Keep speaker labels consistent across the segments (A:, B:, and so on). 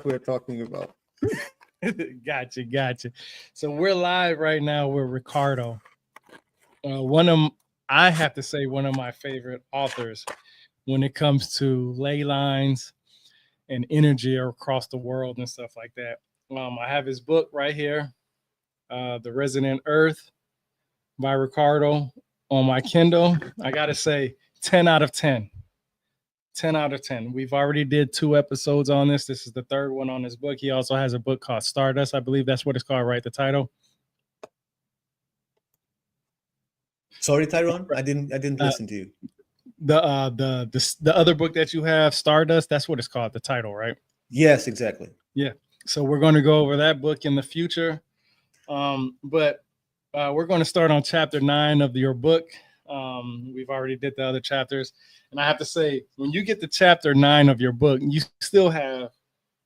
A: we're talking about.
B: Gotcha. So we're live right now with Ricardo. I have to say, one of my favorite authors when it comes to ley lines and energy across the world and stuff like that. I have his book right here, The Resonant Earth by Ricardo on my Kindle. I got to say 10 out of 10. 10 out of 10. We've already did 2 episodes on this. This is the 3rd one on his book. He also has a book called Stardust. I believe that's what it's called, right? The title.
A: Sorry, Tyrone, I didn't listen to you.
B: The other book that you have, Stardust, that's what it's called, the title, right?
A: Yes, exactly.
B: Yeah. So we're going to go over that book in the future. But we're going to start on chapter 9 of your book. We've already did the other chapters. And I have to say, when you get to chapter 9 of your book, you still have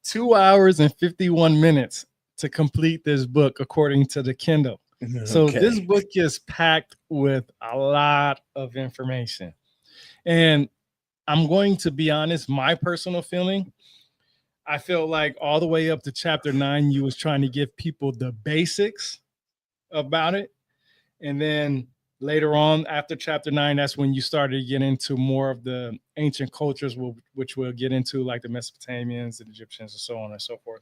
B: 2 hours and 51 minutes to complete this book, according to the Kindle. So this book is packed with a lot of information. And I'm going to be honest, my personal feeling, I feel like all the way up to chapter 9, you was trying to give people the basics about it. And then later on, after chapter 9, that's when you started to get into more of the ancient cultures, which we'll get into, like the Mesopotamians, the Egyptians, and so on and so forth.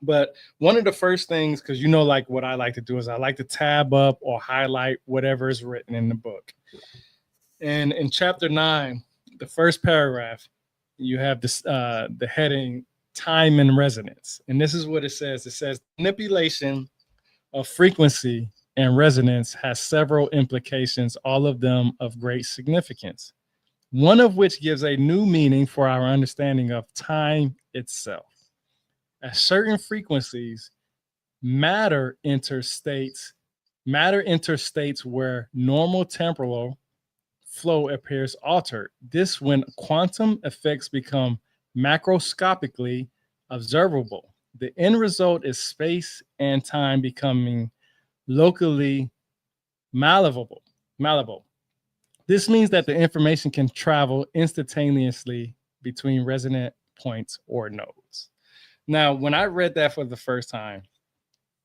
B: But one of the first things, because like what I like to do is I like to tab up or highlight whatever is written in the book. And in chapter 9, the first paragraph, you have this the heading time and resonance. And this is what it says. It says manipulation of frequency and resonance has several implications, all of them of great significance, one of which gives a new meaning for our understanding of time itself. At certain frequencies, matter enters states where normal temporal flow appears altered. This when quantum effects become macroscopically observable. The end result is space and time becoming locally malleable. This means that the information can travel instantaneously between resonant points or nodes. Now, when I read that for the first time,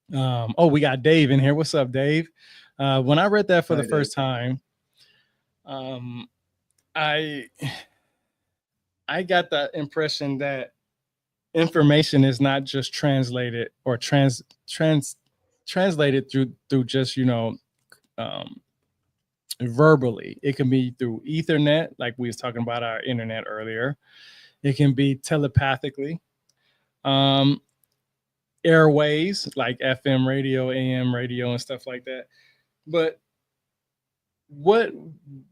B: we got Dave in here. What's up, Dave? When I read that for the first time, I got the impression that information is not just translated or translated through just verbally. It can be through Ethernet, like we was talking about our internet earlier. It can be telepathically. Airways like FM radio, AM radio, and stuff like that. But what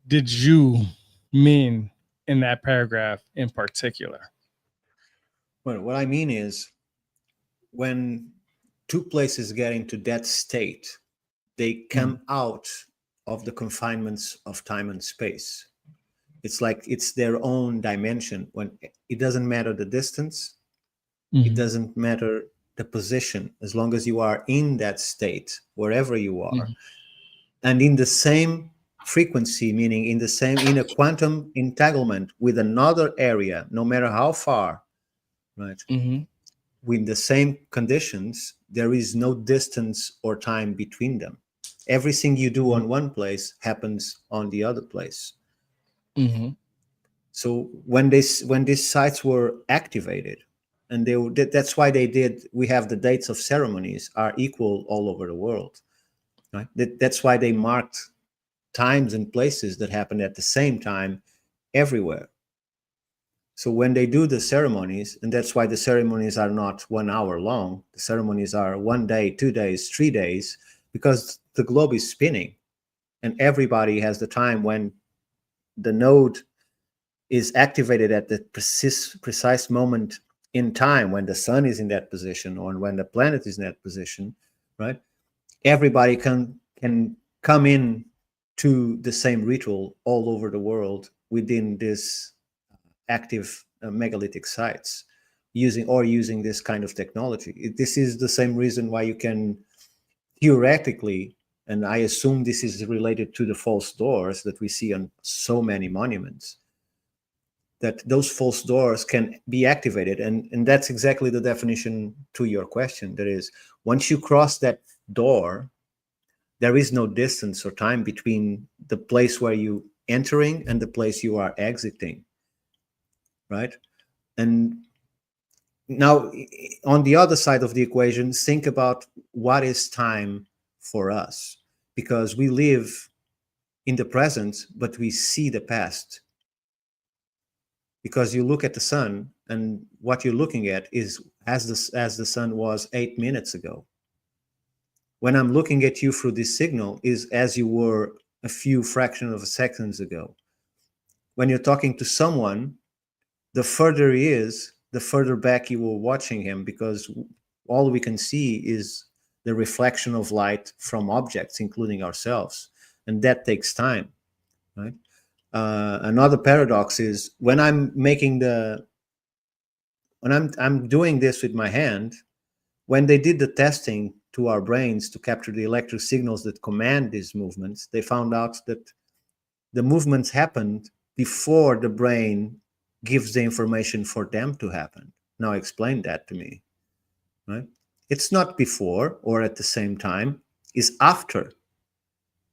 B: did you mean in that paragraph in particular?
A: Well, what I mean is when 2 places get into that state, they come out of the confinements of time and space. It's like it's their own dimension. When it doesn't matter the distance, it doesn't matter the position, as long as you are in that state, wherever you are, and in the same frequency, meaning in a quantum entanglement with another area, no matter how far, right? With the same conditions, there is no distance or time between them. Everything you do on one place happens on the other place. So when these sites were activated, and that's why we have the dates of ceremonies are equal all over the world, right? That's why they marked times and places that happen at the same time everywhere. So when they do the ceremonies, and that's why the ceremonies are not 1 hour long, the ceremonies are 1 day, 2 days, 3 days, because the globe is spinning and everybody has the time when the node is activated at the precise moment in time, when the sun is in that position or when the planet is in that position, right? Everybody can come in to the same ritual all over the world within this active megalithic sites using this kind of technology. This is the same reason why you can theoretically, and I assume this is related to the false doors that we see on so many monuments, that those false doors can be activated. And that's exactly the definition to your question. That is, once you cross that door, there is no distance or time between the place where you entering and the place you are exiting, right? And now, on the other side of the equation, think about what is time for us, because we live in the present, but we see the past. Because you look at the sun, and what you're looking at is as the sun was 8 minutes ago. When I'm looking at you through this signal is as you were a few fraction of seconds ago. When you're talking to someone, the further he is, the further back you were watching him, because all we can see is the reflection of light from objects, including ourselves. And that takes time, right? Another paradox is when I'm doing this with my hand, when they did the testing to our brains to capture the electric signals that command these movements, they found out that the movements happened before the brain gives the information for them to happen. Now explain that to me, right? It's not before or at the same time, it's after.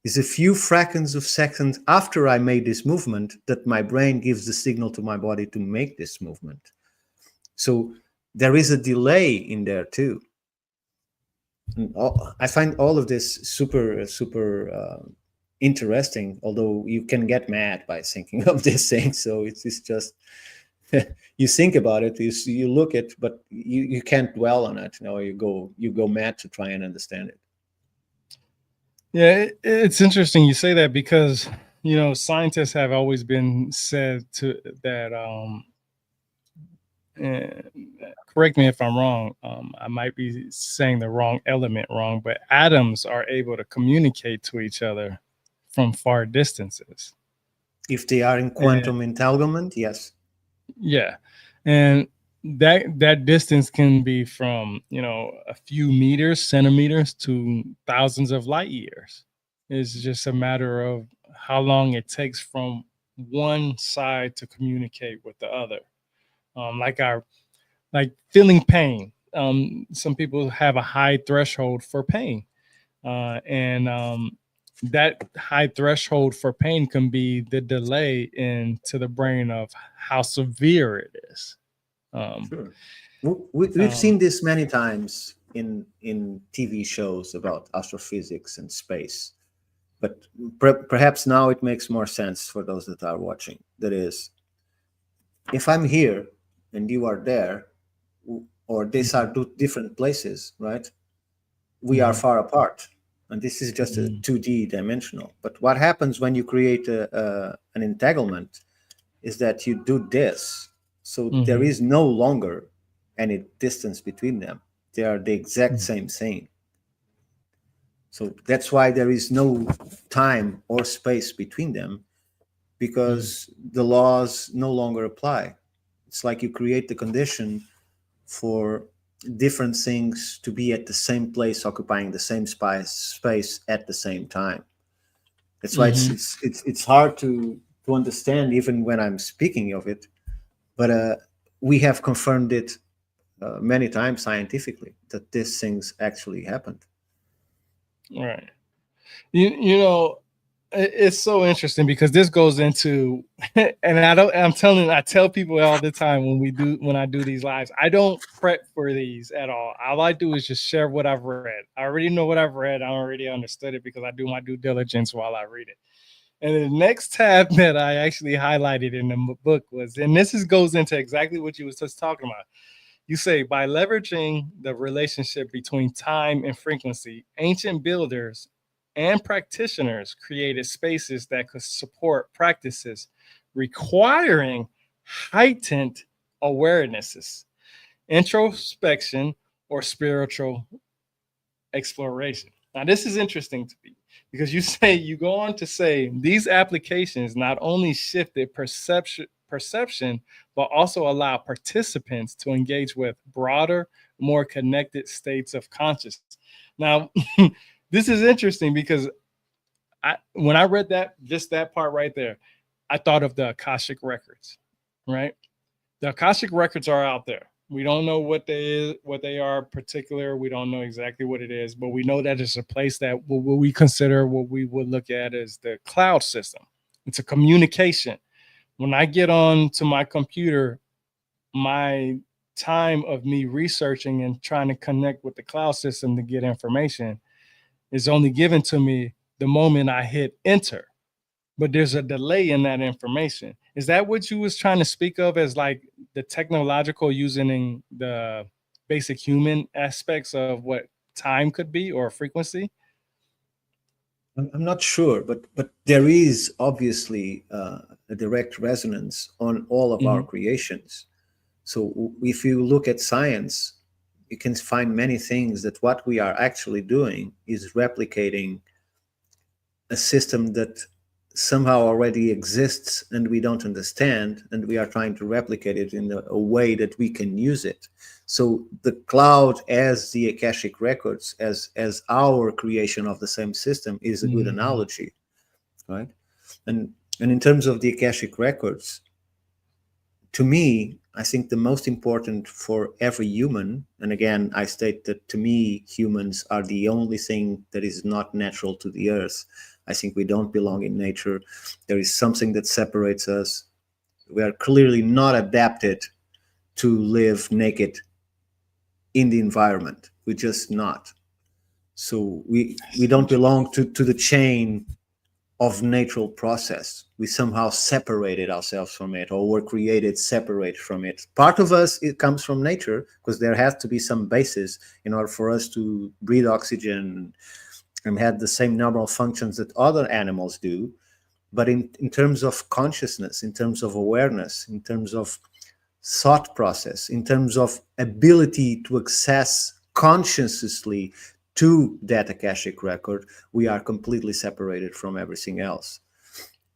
A: It's a few fractions of seconds after I made this movement that my brain gives the signal to my body to make this movement. So there is a delay in there too. And I find all of this super interesting, although you can get mad by thinking of these things. So it's just you think about it, you look at, but you can't dwell on it. You go mad to try and understand it.
B: Yeah, it's interesting you say that, because scientists have always been said to that. Correct me if I'm wrong. I might be saying the wrong element wrong, but atoms are able to communicate to each other from far distances.
A: If they are in quantum entanglement, yes.
B: Yeah, and that distance can be from a few meters, centimeters, to thousands of light years. It's just a matter of how long it takes from one side to communicate with the other. Like feeling pain. Some people have a high threshold for pain, and that high threshold for pain can be the delay into the brain of how severe it is.
A: Sure. We've seen this many times in TV shows about astrophysics and space, but perhaps now it makes more sense for those that are watching. That is, if I'm here and you are there, or these are two different places, right? We are far apart, and this is just a 2D dimensional. But what happens when you create an entanglement is that you do this. So there is no longer any distance between them. They are the exact same thing. So that's why there is no time or space between them, because the laws no longer apply. It's like you create the condition for different things to be at the same place, occupying the same space at the same time. That's why it's hard to understand even when I'm speaking of it. But we have confirmed it many times scientifically that these things actually happened.
B: Right. It's so interesting because this goes into, and I tell people all the time when I do these lives, I don't prep for these at all. All I do is just share what I've read. I already know what I've read. I already understood it because I do my due diligence while I read it. And the next tab that I actually highlighted in the book was, and goes into exactly what you was just talking about. You say, by leveraging the relationship between time and frequency, ancient builders and practitioners created spaces that could support practices requiring heightened awarenesses, introspection, or spiritual exploration. Now, this is interesting to me because you go on to say these applications not only shifted perception, but also allow participants to engage with broader, more connected states of consciousness. Now, this is interesting because when I read that part right there, I thought of the Akashic records. right? The Akashic records are out there. We don't know what they are particular. We don't know exactly what it is, but we know that it's a place that what we consider, what we would look at as the cloud system. It's a communication. When I get on to my computer, my time of me researching and trying to connect with the cloud system to get information is only given to me the moment I hit enter. But there's a delay in that information. Is that what you was trying to speak of as like the technological using the basic human aspects of what time could be or frequency?
A: I'm not sure, but there is obviously a direct resonance on all of our creations. So if you look at science, you can find many things that what we are actually doing is replicating a system that somehow already exists and we don't understand, and we are trying to replicate it in a way that we can use it. So the cloud as the Akashic records, as our creation of the same system, is a good analogy, right? And in terms of the Akashic records, to me, I think the most important for every human, and again, I state that to me, humans are the only thing that is not natural to the earth. I think we don't belong in nature. There is something that separates us. We are clearly not adapted to live naked in the environment. We're just not. So we don't belong to the chain of natural process. We somehow separated ourselves from it, or were created separate from it. Part of us, it comes from nature, because there has to be some basis in order for us to breathe oxygen and have the same normal functions that other animals do. But in terms of consciousness, in terms of awareness, in terms of thought process, in terms of ability to access consciously to that Akashic record, we are completely separated from everything else.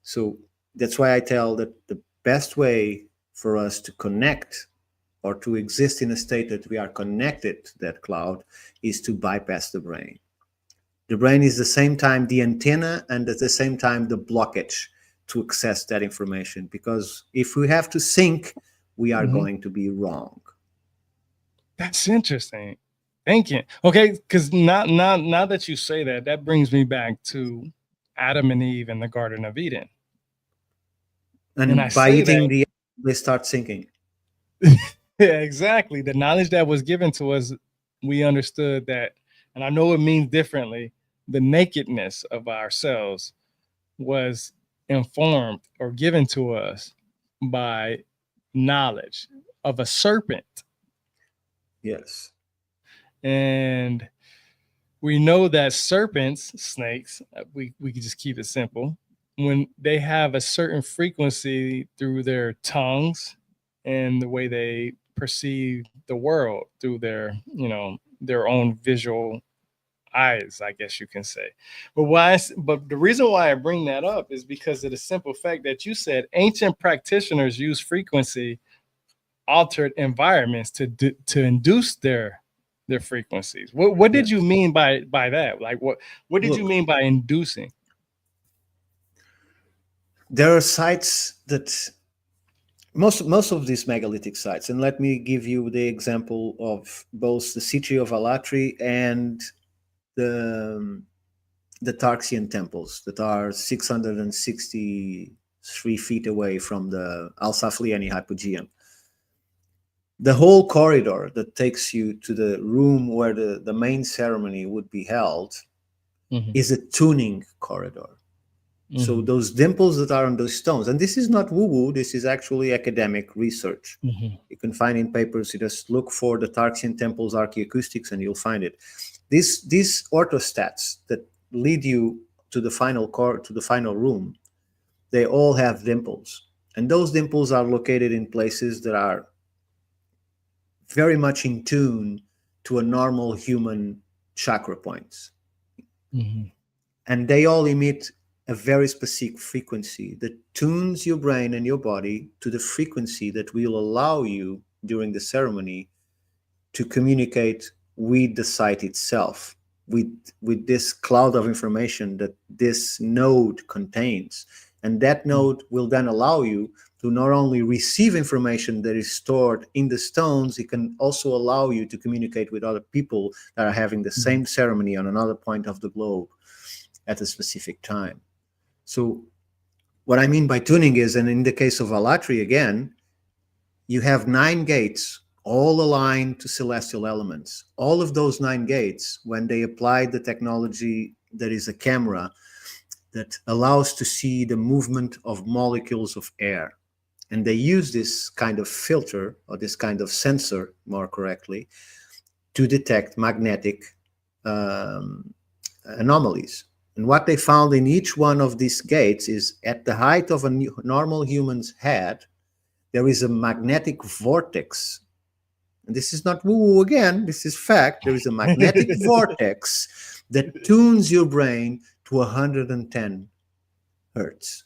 A: So that's why I tell that the best way for us to connect or to exist in a state that we are connected to that cloud is to bypass the brain. The brain is at the same time the antenna and at the same time the blockage to access that information. Because if we have to think, we are going to be wrong.
B: That's interesting. Thinking. Okay, because now that you say that, that brings me back to Adam and Eve in the Garden of Eden.
A: And by eating the apple, they start thinking.
B: Yeah, exactly. The knowledge that was given to us, we understood that, and I know it means differently, the nakedness of ourselves was informed or given to us by knowledge of a serpent.
A: Yes.
B: And we know that serpents, snakes, we could just keep it simple, when they have a certain frequency through their tongues and the way they perceive the world through their, their own visual eyes, I guess you can say. But the reason why I bring that up is because of the simple fact that you said ancient practitioners use frequency altered environments to induce their frequencies. What did you mean by that? Like what did you mean by inducing?
A: There are sites that most of these megalithic sites, and let me give you the example of both the city of Alatri and the Tarxian temples that are 663 feet away from the Al-Safliani Hypogeum. The whole corridor that takes you to the room where the main ceremony would be held is a tuning corridor. So those dimples that are on those stones, and this is not woo-woo, this is actually academic research. You can find in papers, you just look for the Tarxian temples archaeoacoustics and you'll find it. These orthostats that lead you to the final room, they all have dimples. And those dimples are located in places that are very much in tune to a normal human chakra points. And they all emit a very specific frequency that tunes your brain and your body to the frequency that will allow you during the ceremony to communicate with the site itself, with this cloud of information that this node contains. And that node will then allow you to not only receive information that is stored in the stones, it can also allow you to communicate with other people that are having the same ceremony on another point of the globe at a specific time. So what I mean by tuning is, and in the case of Alatri again, you have 9 gates, all aligned to celestial elements. All of those 9 gates, when they applied the technology that is a camera that allows to see the movement of molecules of air, and they use this kind of filter, or this kind of sensor, more correctly, to detect magnetic anomalies. And what they found in each one of these gates is at the height of a normal human's head, there is a magnetic vortex. And this is not woo-woo again, this is fact. There is a magnetic vortex that tunes your brain to 110 hertz.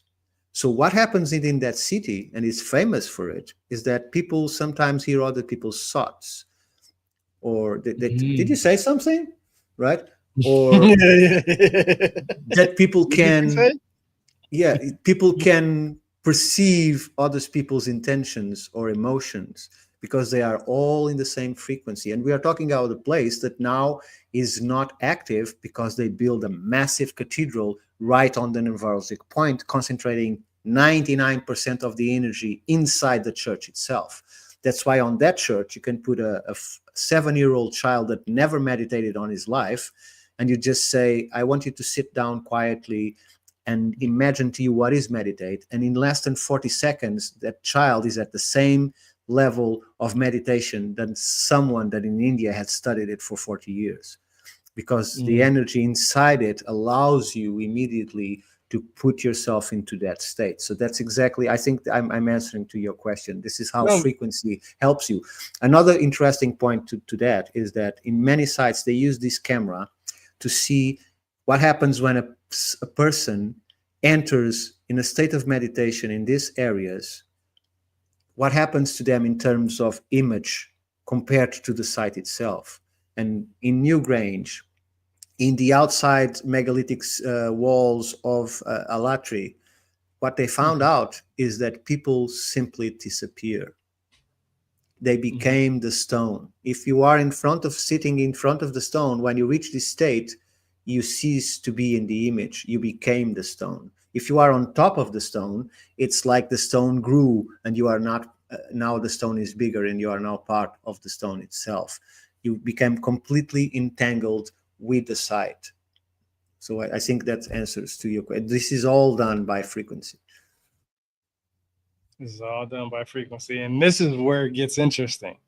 A: So what happens in that city, and is famous for it, is that people sometimes hear other people's thoughts. Or did you say something? Right? Or that people can, people can perceive other people's intentions or emotions because they are all in the same frequency. And we are talking about a place that now is not active because they build a massive cathedral right on the neurologic point, concentrating 99% of the energy inside the church itself. That's why on that church, you can put a 7-year-old child that never meditated on his life, and you just say, I want you to sit down quietly and imagine to you what is meditate. And in less than 40 seconds, that child is at the same level of meditation than someone that in India had studied it for 40 years. Because the energy inside it allows you immediately to put yourself into that state. So that's exactly, I think I'm answering to your question. This is how frequency helps you. Another interesting point to that is that in many sites, they use this camera to see what happens when a person enters in a state of meditation in these areas, what happens to them in terms of image compared to the site itself. And in Newgrange, in the outside megalithic walls of Alatri, what they found out is that people simply disappear. They became the stone. If you are sitting in front of the stone, when you reach this state, you cease to be in the image. You became the stone. If you are on top of the stone, it's like the stone grew and you are not, now the stone is bigger and you are now part of the stone itself. You become completely entangled with the site. So I think that answers to your question. This is all done by frequency.
B: This is all done by frequency. And this is where it gets interesting.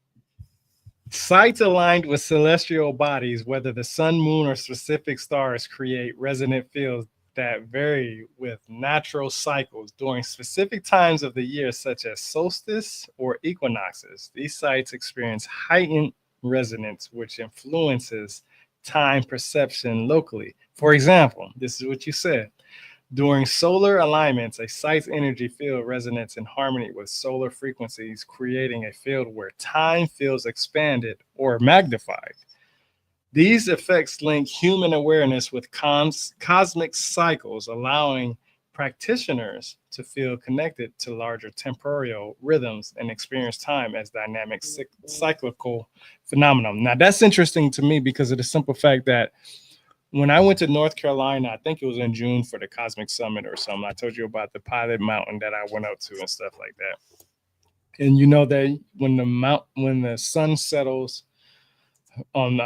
B: Sites aligned with celestial bodies, whether the sun, moon, or specific stars, create resonant fields that vary with natural cycles during specific times of the year, such as solstice or equinoxes. These sites experience heightened resonance, which influences time perception locally. For example, this is what you said. During solar alignments, a site's energy field resonates in harmony with solar frequencies, creating a field where time feels expanded or magnified. These effects link human awareness with cosmic cycles, allowing practitioners to feel connected to larger temporal rhythms and experience time as dynamic cyclical phenomenon. Now, that's interesting to me because of the simple fact that when I went to North Carolina, I think it was in June for the Cosmic Summit or something, I told you about the Pilot Mountain that I went up to and stuff like that. And you know that when the sun settles on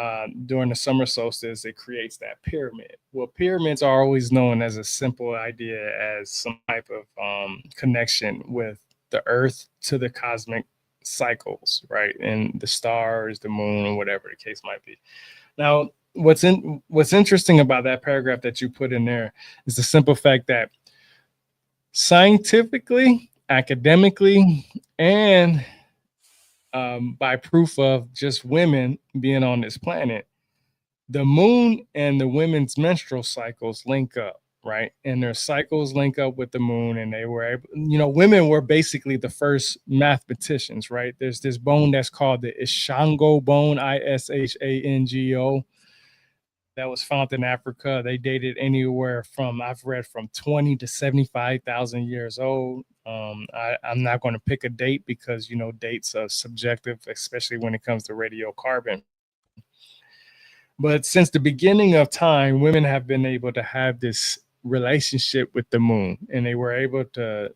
B: during the summer solstice, it creates that pyramid. Well, pyramids are always known as a simple idea as some type of connection with the earth to the cosmic cycles, right? And the stars, the moon, or whatever the case might be. Now, what's interesting about that paragraph that you put in there is the simple fact that scientifically, academically, and by proof of just women being on this planet, the moon and the women's menstrual cycles link up, right? And their cycles link up with the moon, and they were able, women were basically the first mathematicians, right? There's this bone that's called the Ishango bone, Ishango, that was found in Africa. They dated anywhere from, I've read, from 20 to 75,000 years old. I'm not going to pick a date because, dates are subjective, especially when it comes to radiocarbon. But since the beginning of time, women have been able to have this relationship with the moon, and they were able to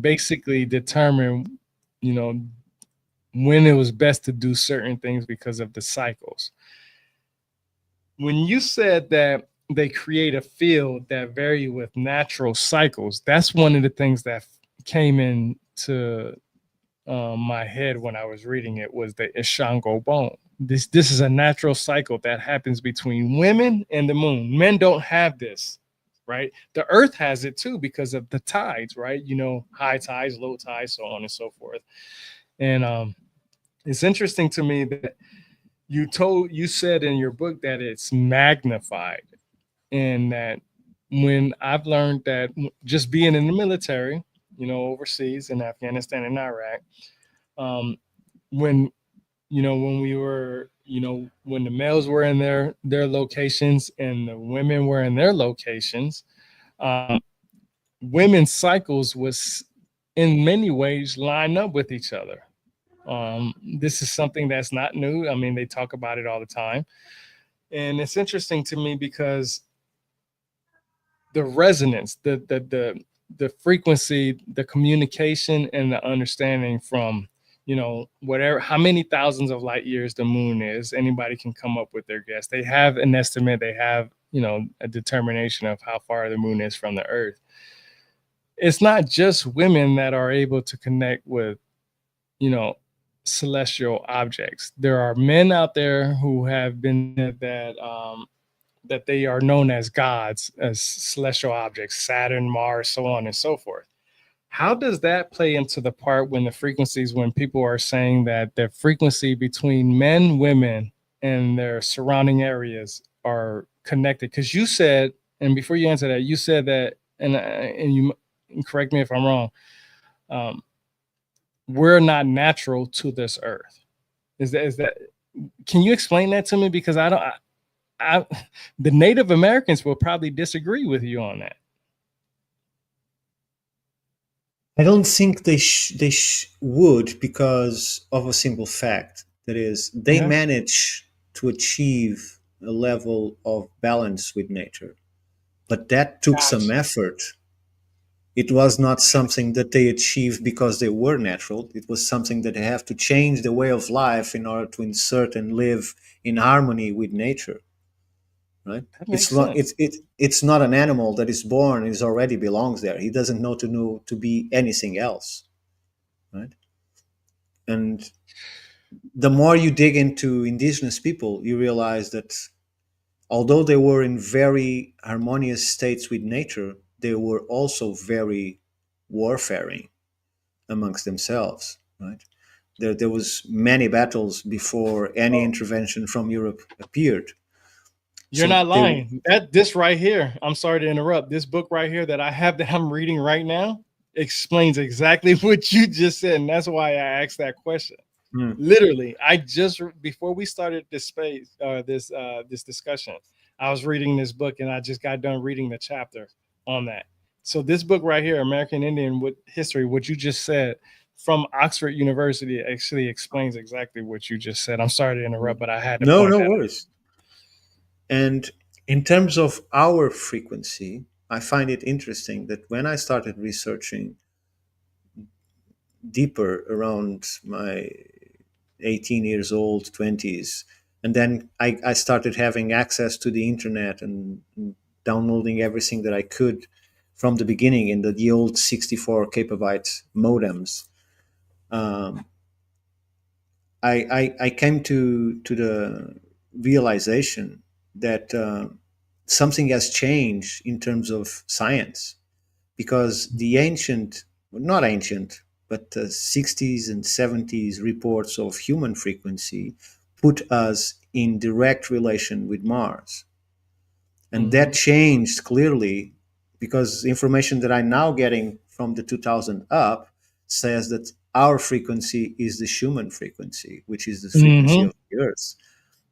B: basically determine, when it was best to do certain things because of the cycles. When you said that they create a field that vary with natural cycles, that's one of the things that came into my head when I was reading it, was the Ishango bone. This is a natural cycle that happens between women and the moon. Men don't have this, right? The earth has it too because of the tides, right? High tides, low tides, so on and so forth. And it's interesting to me that you said in your book that it's magnified, and that when I've learned that just being in the military, overseas in Afghanistan and Iraq, when we were, when the males were in their locations and the women were in their locations, women's cycles was in many ways line up with each other. This is something that's not new. I mean, they talk about it all the time. And it's interesting to me because the resonance, the frequency, the communication, and the understanding from, whatever, how many thousands of light years the moon is, anybody can come up with their guess. They have an estimate. They have, a determination of how far the moon is from the earth. It's not just women that are able to connect with, celestial objects. There are men out there who have been that they are known as gods, as celestial objects, Saturn, Mars, so on and so forth. How does that play into the part when the frequencies, when people are saying that the frequency between men, women, and their surrounding areas are connected? Because you said, and before you answer that, you said that, and you correct me if I'm wrong, we're not natural to this earth. Is that can you explain that to me? Because the Native Americans will probably disagree with you on that.
A: I don't think they would, because of a simple fact. That is, they manage to achieve a level of balance with nature. But that took some effort. It was not something that they achieved because they were natural. It was something that they have to change the way of life in order to insert and live in harmony with nature. Right? It's not an animal that is born and already belongs there. He doesn't know to be anything else. Right? And the more you dig into indigenous people, you realize that although they were in very harmonious states with nature, they were also very warfaring amongst themselves. Right? There was many battles before any intervention from Europe appeared.
B: You're not lying. This right here, I'm sorry to interrupt. This book right here that I have, that I'm reading right now, explains exactly what you just said, and that's why I asked that question. Literally, I just, before we started this this discussion, I was reading this book, and I just got done reading the chapter on that. So this book right here, American Indian History, what you just said, from Oxford University, actually explains exactly what you just said. I'm sorry to interrupt, but I had to
A: no worries. And in terms of our frequency, I find it interesting that when I started researching deeper around my 18 years old, 20s, and then I started having access to the internet and downloading everything that I could from the beginning in the old 64 kbyte modems. I came to the realization that something has changed in terms of science, because the not ancient, but 60s and 70s reports of human frequency put us in direct relation with Mars. And that changed clearly, because information that I'm now getting from the 2000 up says that our frequency is the Schumann frequency, which is the frequency of the Earth.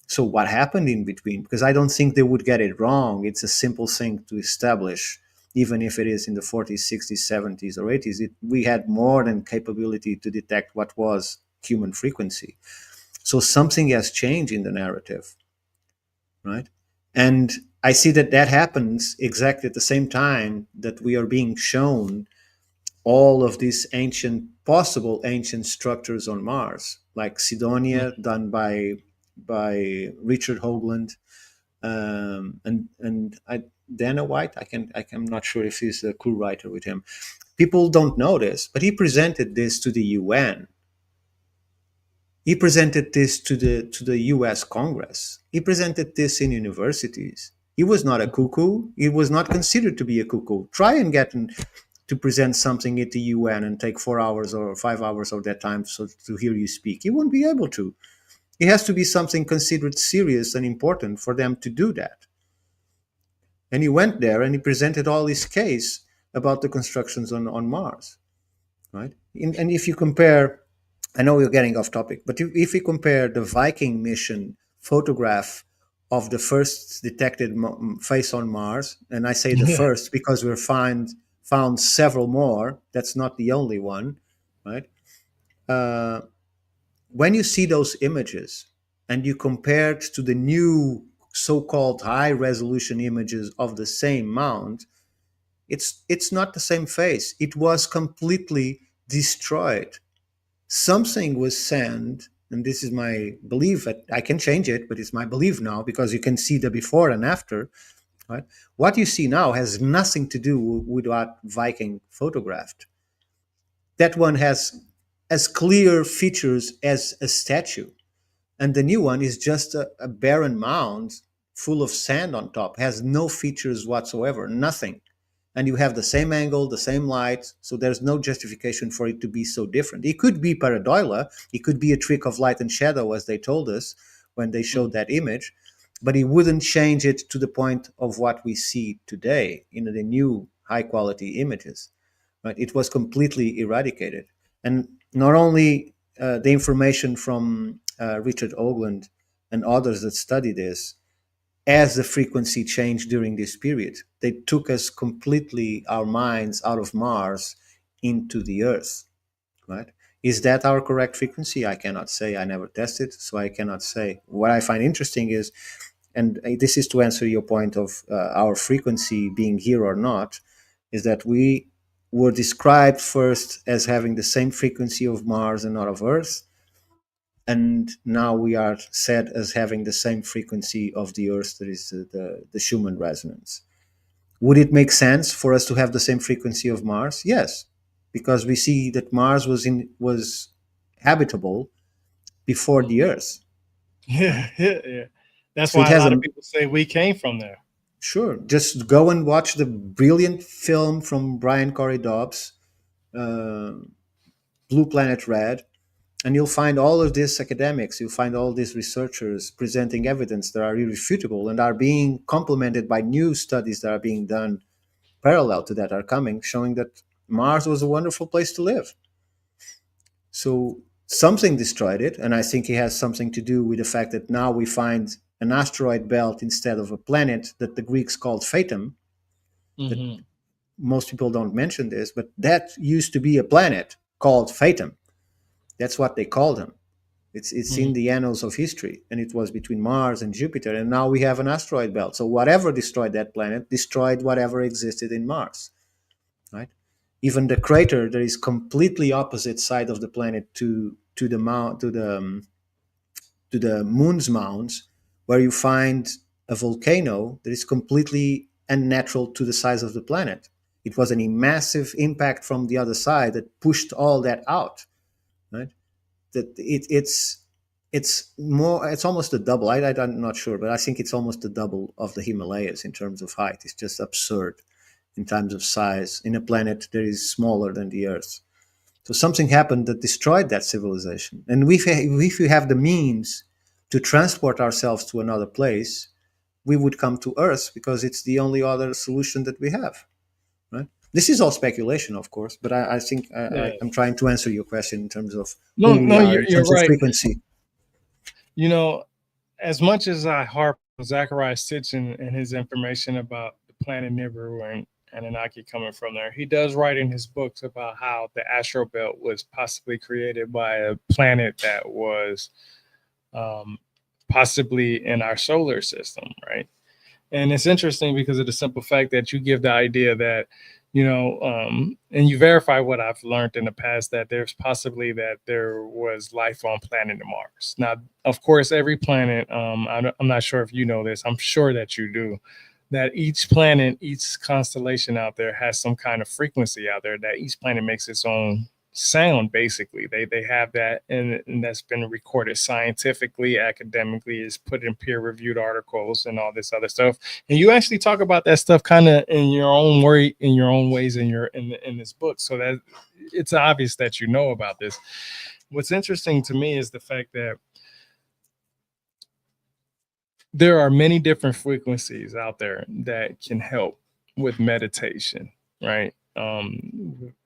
A: So what happened in between? Because I don't think they would get it wrong. It's a simple thing to establish, even if it is in the 40s, 60s, 70s, or 80s. We had more than capability to detect what was human frequency. So something has changed in the narrative, right? And I see that that happens exactly at the same time that we are being shown all of these possible ancient structures on Mars, like Sidonia, done by Richard Hoagland, and Dana White. I'm not sure if he's a co-writer with him. People don't know this, but he presented this to the UN. He presented this to the U.S. Congress. He presented this in universities. He was not a cuckoo. He was not considered to be a cuckoo. Try and get to present something at the UN and take 4 hours or 5 hours of that time so to hear you speak. He won't be able to. It has to be something considered serious and important for them to do that. And he went there and he presented all his case about the constructions on Mars, right? And if you compare, I know we're getting off topic, but if you compare the Viking mission photograph of the first detected face on Mars, and I say the
B: Yeah.
A: first because we're found several more. That's not the only one, right? Uh, when you see those images and you compare it to the new so-called high-resolution images of the same mount, it's not the same face. It was completely destroyed. Something was sent, and this is my belief. I can change it, but it's my belief now because you can see the before and after. Right? What you see now has nothing to do with what Viking photographed. That one has as clear features as a statue, and the new one is just a barren mound full of sand on top. Has no features whatsoever, nothing. And you have the same angle, the same light, so there's no justification for it to be so different. It could be pareidolia, it could be a trick of light and shadow, as they told us when they showed that image, but it wouldn't change it to the point of what we see today in the new high quality images. Right? It was completely eradicated. And not only the information from Richard Hoagland and others that study this, as the frequency changed during this period, they took us completely, our minds, out of Mars into the Earth, right? Is that our correct frequency? I cannot say. I never tested, so I cannot say. What I find interesting is, and this is to answer your point of our frequency being here or not, is that we were described first as having the same frequency of Mars and not of Earth, and now we are said as having the same frequency of the Earth, that is the Schumann resonance. Would it make sense for us to have the same frequency of Mars? Yes, because we see that Mars was habitable before the Earth.
B: Yeah, yeah. That's
A: So it
B: why a
A: has
B: lot
A: a
B: of people say we came from there.
A: sure. Just go and watch the brilliant film from Brian Corey Dobbs, uh, Blue Planet Red, and you'll find all of these academics, you'll find all these researchers presenting evidence that are irrefutable and are being complemented by new studies that are being done parallel to that are coming, showing that Mars was a wonderful place to live. So something destroyed it, and I think it has something to do with the fact that now we find an asteroid belt instead of a planet that the Greeks called Phaeton. That
B: Mm-hmm.
A: most people don't mention this, but that used to be a planet called Phaeton. That's what they called him. It's
B: Mm-hmm.
A: in the annals of history, and it was between Mars and Jupiter, and now we have an asteroid belt. So whatever destroyed that planet destroyed whatever existed in Mars, right? Even the crater that is completely opposite side of the planet to the mount to the moon's mounds, where you find a volcano that is completely unnatural to the size of the planet. It was a massive impact from the other side that pushed all that out, right? That it's more, it's almost a double. I'm not sure, but I think it's almost the double of the Himalayas in terms of height. It's just absurd in terms of size in a planet that is smaller than the Earth. So something happened that destroyed that civilization. And if we have the means to transport ourselves to another place, we would come to Earth because it's the only other solution that we have. Right? This is all speculation, of course, but I think
B: Yeah.
A: I'm trying to answer your question in terms of
B: No,
A: who we
B: no,
A: are, in
B: you're
A: terms of
B: right.
A: frequency.
B: You know, as much as I harp on Zachariah Sitchin and his information about the planet Nibiru and Anunnaki coming from there, he does write in his books about how the astral belt was possibly created by a planet that was um, possibly in our solar system, right? And it's interesting because of the simple fact that you give the idea that, and you verify what I've learned in the past, that there's possibly that there was life on planet Mars. Now, of course, every planet, I'm not sure if you know this, I'm sure that you do, that each planet, each constellation out there has some kind of frequency out there, that each planet makes its own sound. Basically they have that, and that's been recorded scientifically, academically, is put in peer-reviewed articles and all this other stuff. And you actually talk about that stuff kind of in your own way, in your own ways, in this book, so that it's obvious that you know about this. What's interesting to me is the fact that there are many different frequencies out there that can help with meditation, right?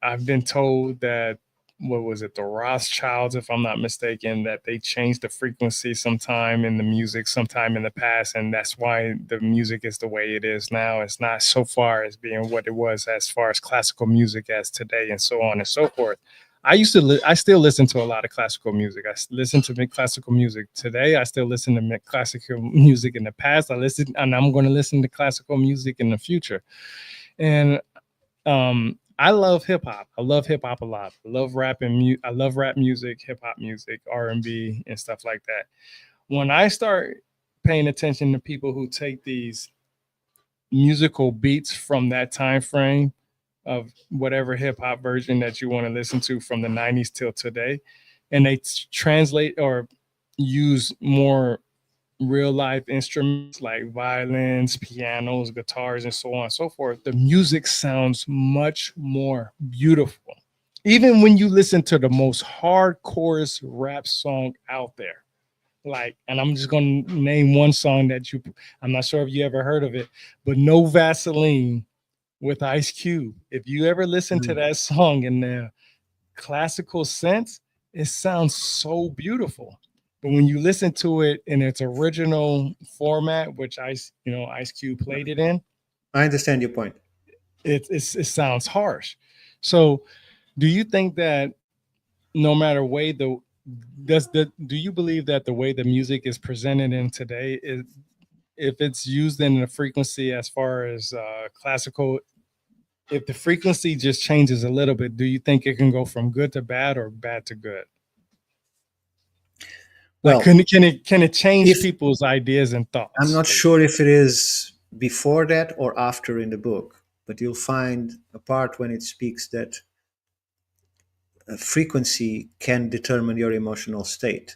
B: I've been told that, what was it, the Rothschilds, if I'm not mistaken, that they changed the frequency sometime in the music, sometime in the past, and that's why the music is the way it is now. It's not so far as being what it was as far as classical music as today, and so on and so forth. I still listen to a lot of classical music. I listen to classical music today. I still listen to classical music in the past. And I'm going to listen to classical music in the future. And I love hip hop. I love hip hop a lot. I love rap I love rap music, hip hop music, R&B, and stuff like that. When I start paying attention to people who take these musical beats from that time frame of whatever hip hop version that you want to listen to from the 90s till today, and they translate or use more real life instruments like violins, pianos, guitars, and so on and so forth, the music sounds much more beautiful. Even when you listen to the most hardcore rap song out there, like, and I'm just going to name one song that I'm not sure if you ever heard of it, but No Vaseline with Ice Cube. If you ever listen to that song in the classical sense, it sounds so beautiful. But when you listen to it in its original format, which Ice Cube played it in,
A: I understand your point.
B: it sounds harsh. So, do you think that no matter way do you believe that the way the music is presented in today is, if it's used in a frequency as far as classical, if the frequency just changes a little bit, do you think it can go from good to bad or bad to good? Like,
A: Well,
B: can it change
A: if
B: people's ideas and
A: I'm
B: thoughts?
A: not sure if it is before that or after in the book, but you'll find a part when it speaks that a frequency can determine your emotional state,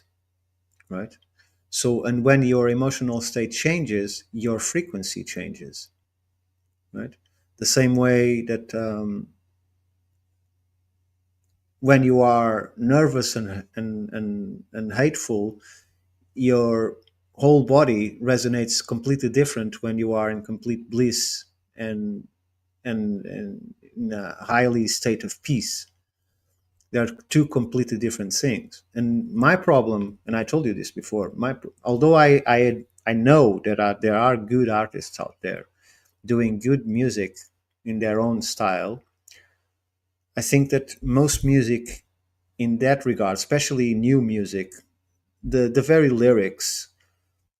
A: right? So, and when your emotional state changes, your frequency changes, right? The same way that when you are nervous and hateful, your whole body resonates completely different when you are in complete bliss and and in a highly state of peace. They are two completely different things. And my problem, and I told you this before, although I know that there are good artists out there doing good music in their own style, I think that most music in that regard, especially new music, the very lyrics,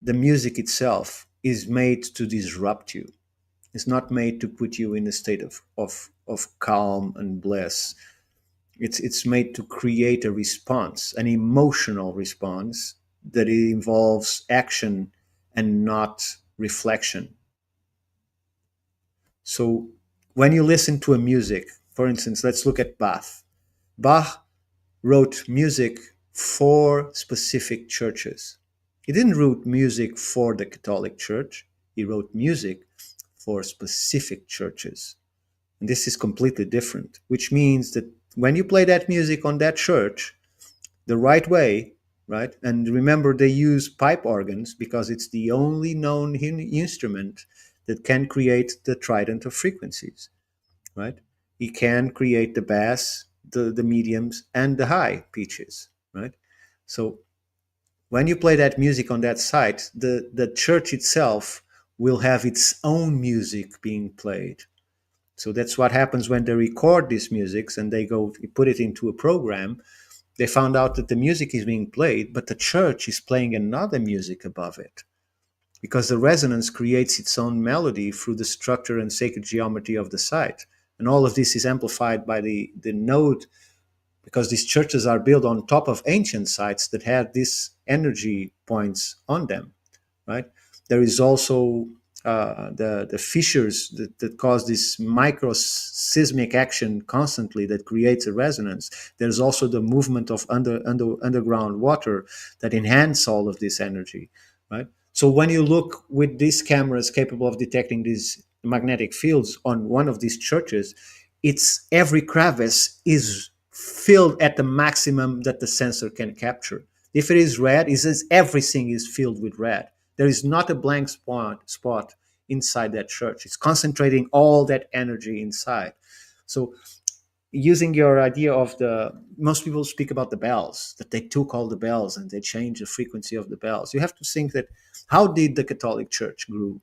A: the music itself is made to disrupt you. It's not made to put you in a state of calm and bliss. It's made to create a response, an emotional response that involves action and not reflection. So when you listen to a music, for instance, let's look at Bach. Bach wrote music for specific churches. He didn't write music for the Catholic Church. He wrote music for specific churches. And this is completely different, which means that when you play that music on that church the right way, right? And remember, they use pipe organs because it's the only known instrument that can create the trident of frequencies, right? It can create the bass, the mediums, and the high pitches, right? So When you play that music on that site, the church itself will have its own music being played. So that's what happens when they record these musics and they go put it into a program. They found out that the music is being played, but the church is playing another music above it, because the resonance creates its own melody through the structure and sacred geometry of the site. And all of this is amplified by the node, because these churches are built on top of ancient sites that had these energy points on them, right? There is also the fissures that cause this micro seismic action constantly that creates a resonance. There's also the movement of underground water that enhance all of this energy, right? So when you look with these cameras capable of detecting these magnetic fields on one of these churches, it's every crevice is filled at the maximum that the sensor can capture. If it is red, it says everything is filled with red. There is not a blank spot inside that church. It's concentrating all that energy inside. So using your idea of most people speak about the bells, that they took all the bells and they changed the frequency of the bells. You have to think that how did the Catholic Church grew?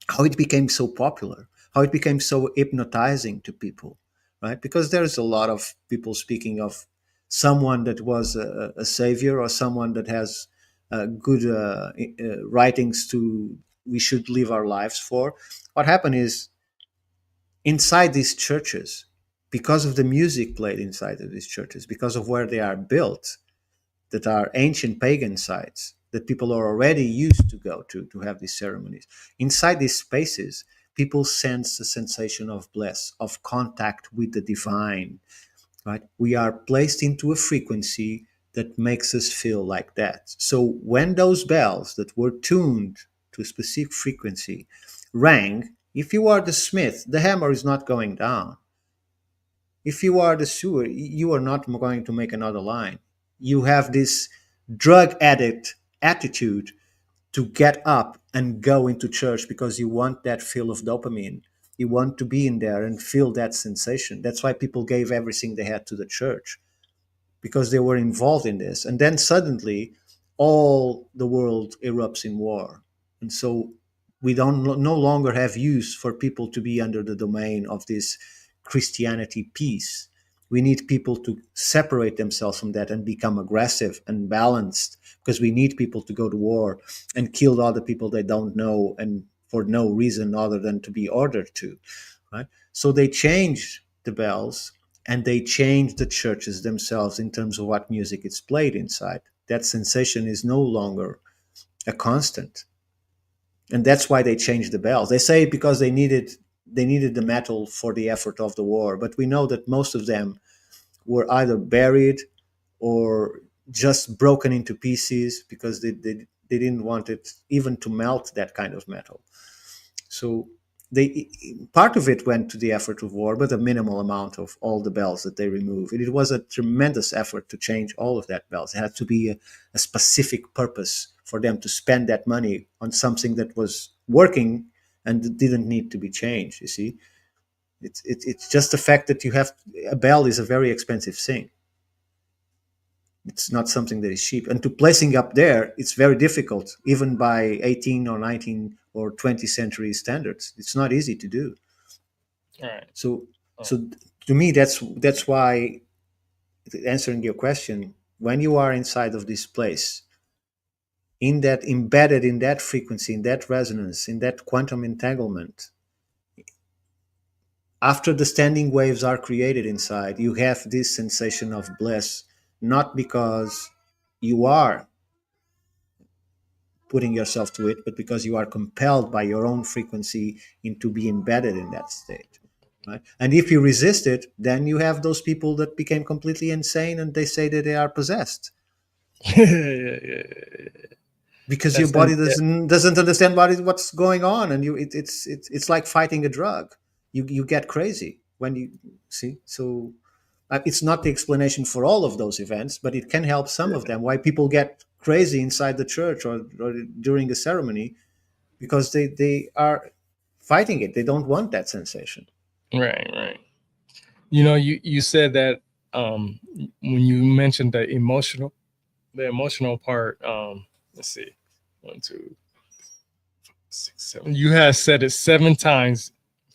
A: How it became so popular? How it became so hypnotizing to people, right? Because there's a lot of people speaking of someone that was a savior or someone that has good writings to we should live our lives for. What happened is inside these churches, because of the music played inside of these churches, because of where they are built, that are ancient pagan sites that people are already used to go to have these ceremonies. Inside these spaces, people sense a sensation of bliss, of contact with the divine, right? We are placed into a frequency that makes us feel like that. So when those bells that were tuned to a specific frequency rang, if you are the smith, the hammer is not going down. If you are the sewer, you are not going to make another line. You have this drug addict attitude to get up and go into church because you want that feel of dopamine. You want to be in there and feel that sensation. That's why people gave everything they had to the church, because they were involved in this. And then suddenly, all the world erupts in war. And so we don't no longer have use for people to be under the domain of this Christianity peace. We need people to separate themselves from that and become aggressive and balanced, because we need people to go to war and kill other people they don't know and for no reason other than to be ordered to, right? So they changed the bells and they changed the churches themselves in terms of what music is played inside. That sensation is no longer a constant, and that's why they changed the bells. They say because they needed the metal for the effort of the war, but we know that most of them were either buried or just broken into pieces because they didn't want it even to melt that kind of metal. So they part of it went to the effort of war, but a minimal amount of all the bells that they removed. It was a tremendous effort to change all of that bells. It had to be a specific purpose for them to spend that money on something that was working and didn't need to be changed. You see, it's just the fact that you have a bell is a very expensive thing. It's not something that is cheap, and to placing up there, it's very difficult, even by 18 or 19 or 20th century standards. It's not easy to do.
B: All right.
A: So, so to me, that's why, answering your question, when you are inside of this place, in that embedded in that frequency, in that resonance, in that quantum entanglement, after the standing waves are created inside, you have this sensation of bliss, not because you are putting yourself to it, but because you are compelled by your own frequency into be embedded in that state. Right? And if you resist it, then you have those people that became completely insane and they say that they are possessed.
B: Yeah.
A: Because your body doesn't understand what's going on, and it's like fighting a drug. You get crazy when you see. So it's not the explanation for all of those events, but it can help some of them. Why people get crazy inside the church or during a ceremony, because they are fighting it. They don't want that sensation.
B: Right. You know, you said that when you mentioned the emotional the emotional part. Let's see, 1, 2, 6, 7. You have said it 7 times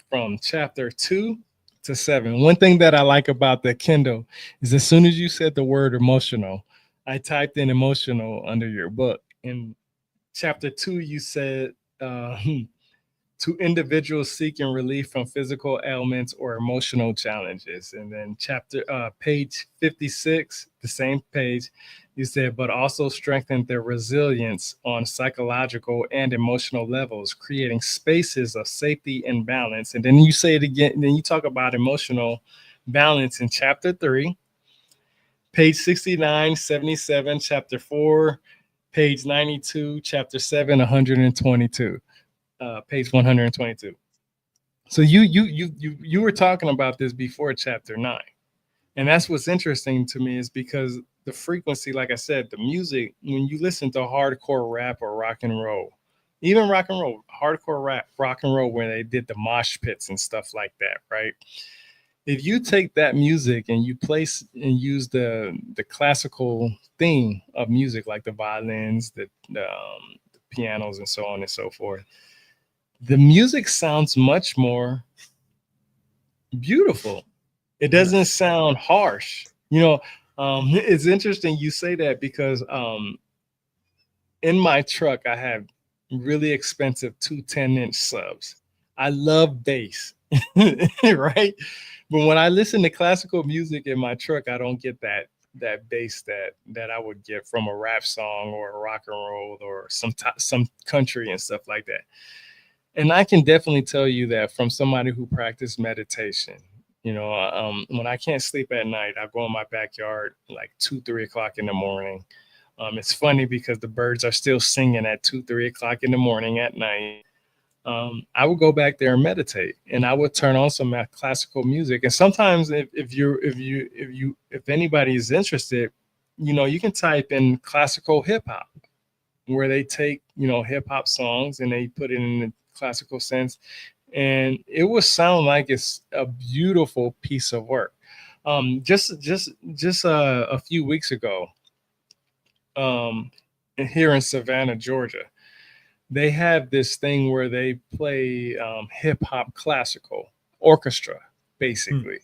B: from chapter 2 to 7. One thing that I like about the Kindle is as soon as you said the word emotional, I typed in emotional under your book. In chapter 2, you said to individuals seeking relief from physical ailments or emotional challenges. And then page 56, the same page, you said, but also strengthen their resilience on psychological and emotional levels, creating spaces of safety and balance. And then you say it again, then you talk about emotional balance in chapter 3, page 69, 77, chapter 4, page 92, chapter 7, 122. Page 122. So you were talking about this before chapter 9, and that's what's interesting to me is because the frequency, like I said, the music. When you listen to hardcore rap or rock and roll, even rock and roll, hardcore rap, rock and roll, where they did the mosh pits and stuff like that, right? If you take that music and you place and use the classical theme of music, like the violins, the pianos, and so on and so forth, the music sounds much more beautiful. It doesn't sound harsh. It's interesting you say that because in my truck, I have really expensive 2 10-inch subs. I love bass, right? But when I listen to classical music in my truck, I don't get that bass that I would get from a rap song or a rock and roll or some country and stuff like that. And I can definitely tell you that from somebody who practiced meditation. When I can't sleep at night, I go in my backyard like 2, 3 o'clock in the morning. It's funny because the birds are still singing at 2, 3 o'clock in the morning at night. I would go back there and meditate, and I would turn on some classical music. And sometimes, if anybody is interested, you can type in classical hip hop, where they take hip hop songs and they put it in the classical sense, and it will sound like it's a beautiful piece of work. Just a few weeks ago, here in Savannah, Georgia, they have this thing where they play hip hop classical orchestra, basically,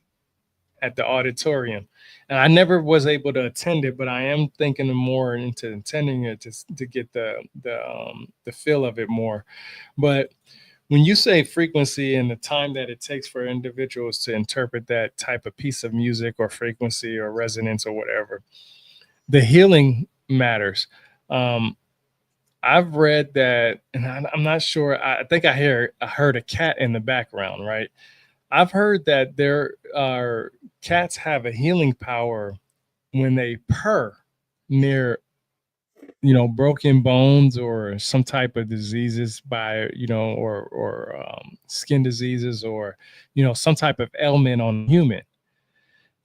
B: at the auditorium. And I never was able to attend it, but I am thinking more into attending it to get the feel of it more. But when you say frequency and the time that it takes for individuals to interpret that type of piece of music or frequency or resonance or whatever, the healing matters. I've read that, and I'm not sure. I think I heard a cat in the background, right? I've heard that there are cats have a healing power when they purr near broken bones or some type of diseases or skin diseases or some type of ailment on a human.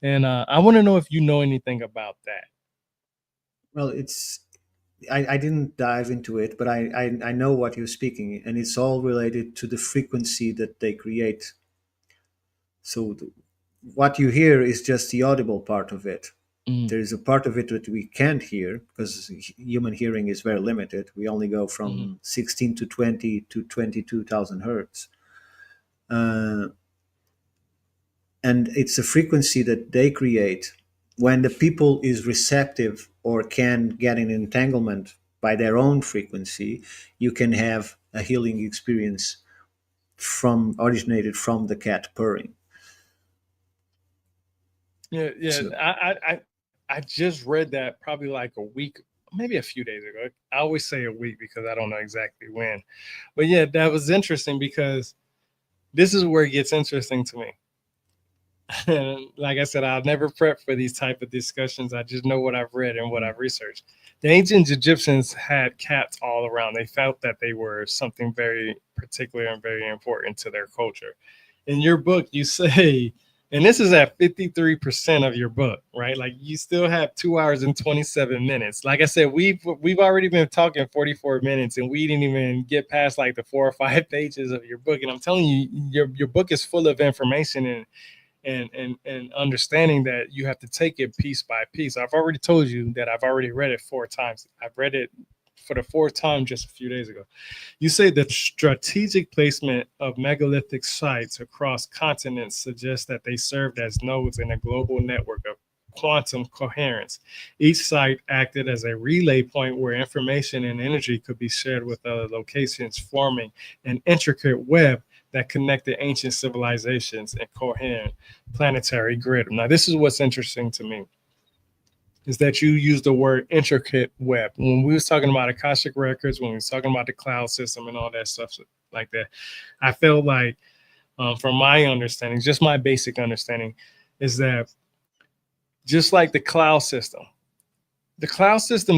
B: And I want to know if you know anything about that.
A: Well, I didn't dive into it, but I know what you're speaking, and it's all related to the frequency that they create. So what you hear is just the audible part of it. There is a part of it that we can't hear because human hearing is very limited. We only go from 16 to 20 to 22,000 hertz. And it's a frequency that they create when the people is receptive or can get an entanglement by their own frequency. You can have a healing experience originated from the cat purring.
B: Yeah. So, I just read that probably like a week, maybe a few days ago. I always say a week because I don't know exactly when. But yeah, that was interesting because this is where it gets interesting to me. And like I said, I'll never prep for these type of discussions. I just know what I've read and what I've researched. The ancient Egyptians had cats all around. They felt that they were something very particular and very important to their culture. In your book, you say, and this is at 53% of your book, right? Like you still have 2 hours and 27 minutes. Like I said, we've already been talking 44 minutes and we didn't even get past like the 4 or 5 pages of your book. And I'm telling you, your book is full of information and understanding that you have to take it piece by piece. I've already told you that I've already read it 4 times. I've read it for the 4th time just a few days ago. You say the strategic placement of megalithic sites across continents suggests that they served as nodes in a global network of quantum coherence. Each site acted as a relay point where information and energy could be shared with other locations, forming an intricate web that connected ancient civilizations and coherent planetary grid. Now, this is what's interesting to me, is that you use the word intricate web. When we was talking about Akashic Records, when we was talking about the cloud system and all that stuff like that, I felt like, from my understanding, just my basic understanding, is that just like the cloud system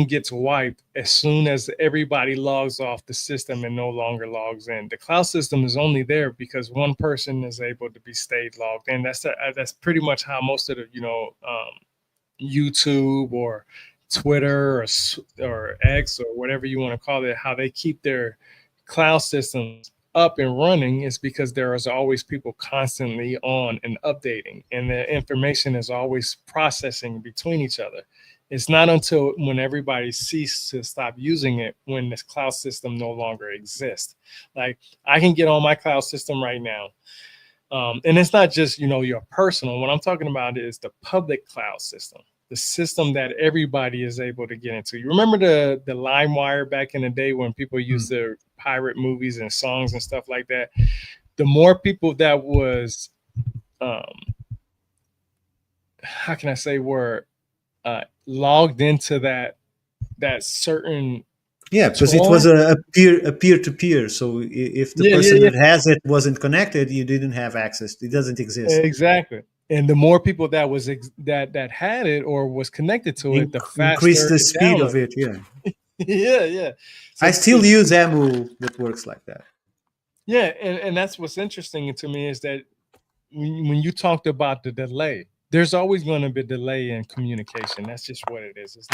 B: gets wiped as soon as everybody logs off the system and no longer logs in. The cloud system is only there because one person is able to be stayed logged in. That's pretty much how most of the, YouTube or Twitter or X or whatever you want to call it, how they keep their cloud systems up and running is because there is always people constantly on and updating, and the information is always processing between each other. It's not until when everybody ceases to stop using it when this cloud system no longer exists. Like, I can get on my cloud system right now. And it's not just, your personal. What I'm talking about is the public cloud system, the system that everybody is able to get into. You remember the LimeWire back in the day when people used to pirate movies and songs and stuff like that? The more people that was, how can I say, were logged into that certain.
A: Yeah, because it was a peer-to-peer. So if the person that has it wasn't connected, you didn't have access. It doesn't exist.
B: Exactly. And the more people that was that had it or was connected to it, the faster
A: increase the speed of it. Yeah.
B: yeah.
A: So I still use Amul that works like that.
B: Yeah, and that's what's interesting to me is that when you talked about the delay, there's always going to be a delay in communication. That's just what it is. It's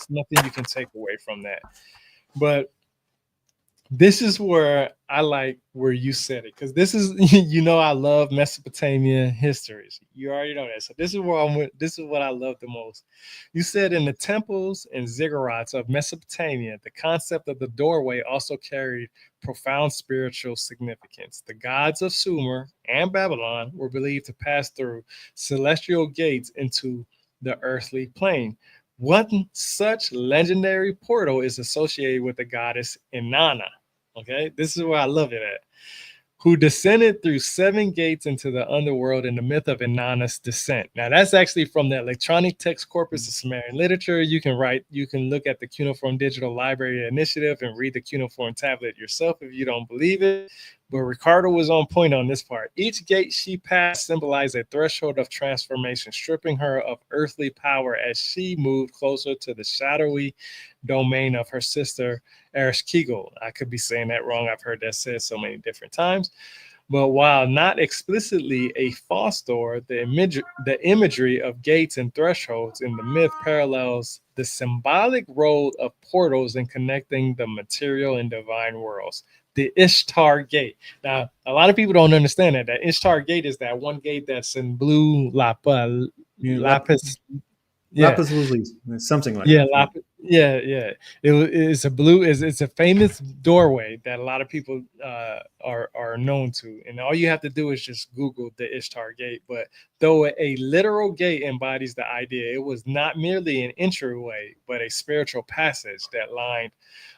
B: nothing you can take away from that. But this is where I like where you said it, because this is, I love Mesopotamian histories. You already know that. So this is where this is what I love the most. You said in the temples and ziggurats of Mesopotamia, the concept of the doorway also carried profound spiritual significance. The gods of Sumer and Babylon were believed to pass through celestial gates into the earthly plane. One such legendary portal is associated with the goddess Inanna. Okay, this is where I love it at. Who descended through 7 gates into the underworld in the myth of Inanna's descent. Now, that's actually from the electronic text corpus of Sumerian literature. You can look at the Cuneiform Digital Library Initiative and read the cuneiform tablet yourself if you don't believe it. But Ricardo was on point on this part. Each gate she passed symbolized a threshold of transformation, stripping her of earthly power as she moved closer to the shadowy domain of her sister, Ereshkigal. I could be saying that wrong. I've heard that said so many different times. But while not explicitly a false door, the imagery of gates and thresholds in the myth parallels the symbolic role of portals in connecting the material and divine worlds. The Ishtar Gate. Now, a lot of people don't understand that. That Ishtar Gate is that one gate that's in blue lapis.
A: Lapis lazuli, something like
B: that. It's a blue. It's a famous doorway that a lot of people are known to, and all you have to do is just Google the Ishtar Gate. But though a literal gate embodies the idea, it was not merely an entryway, but a spiritual passage that lined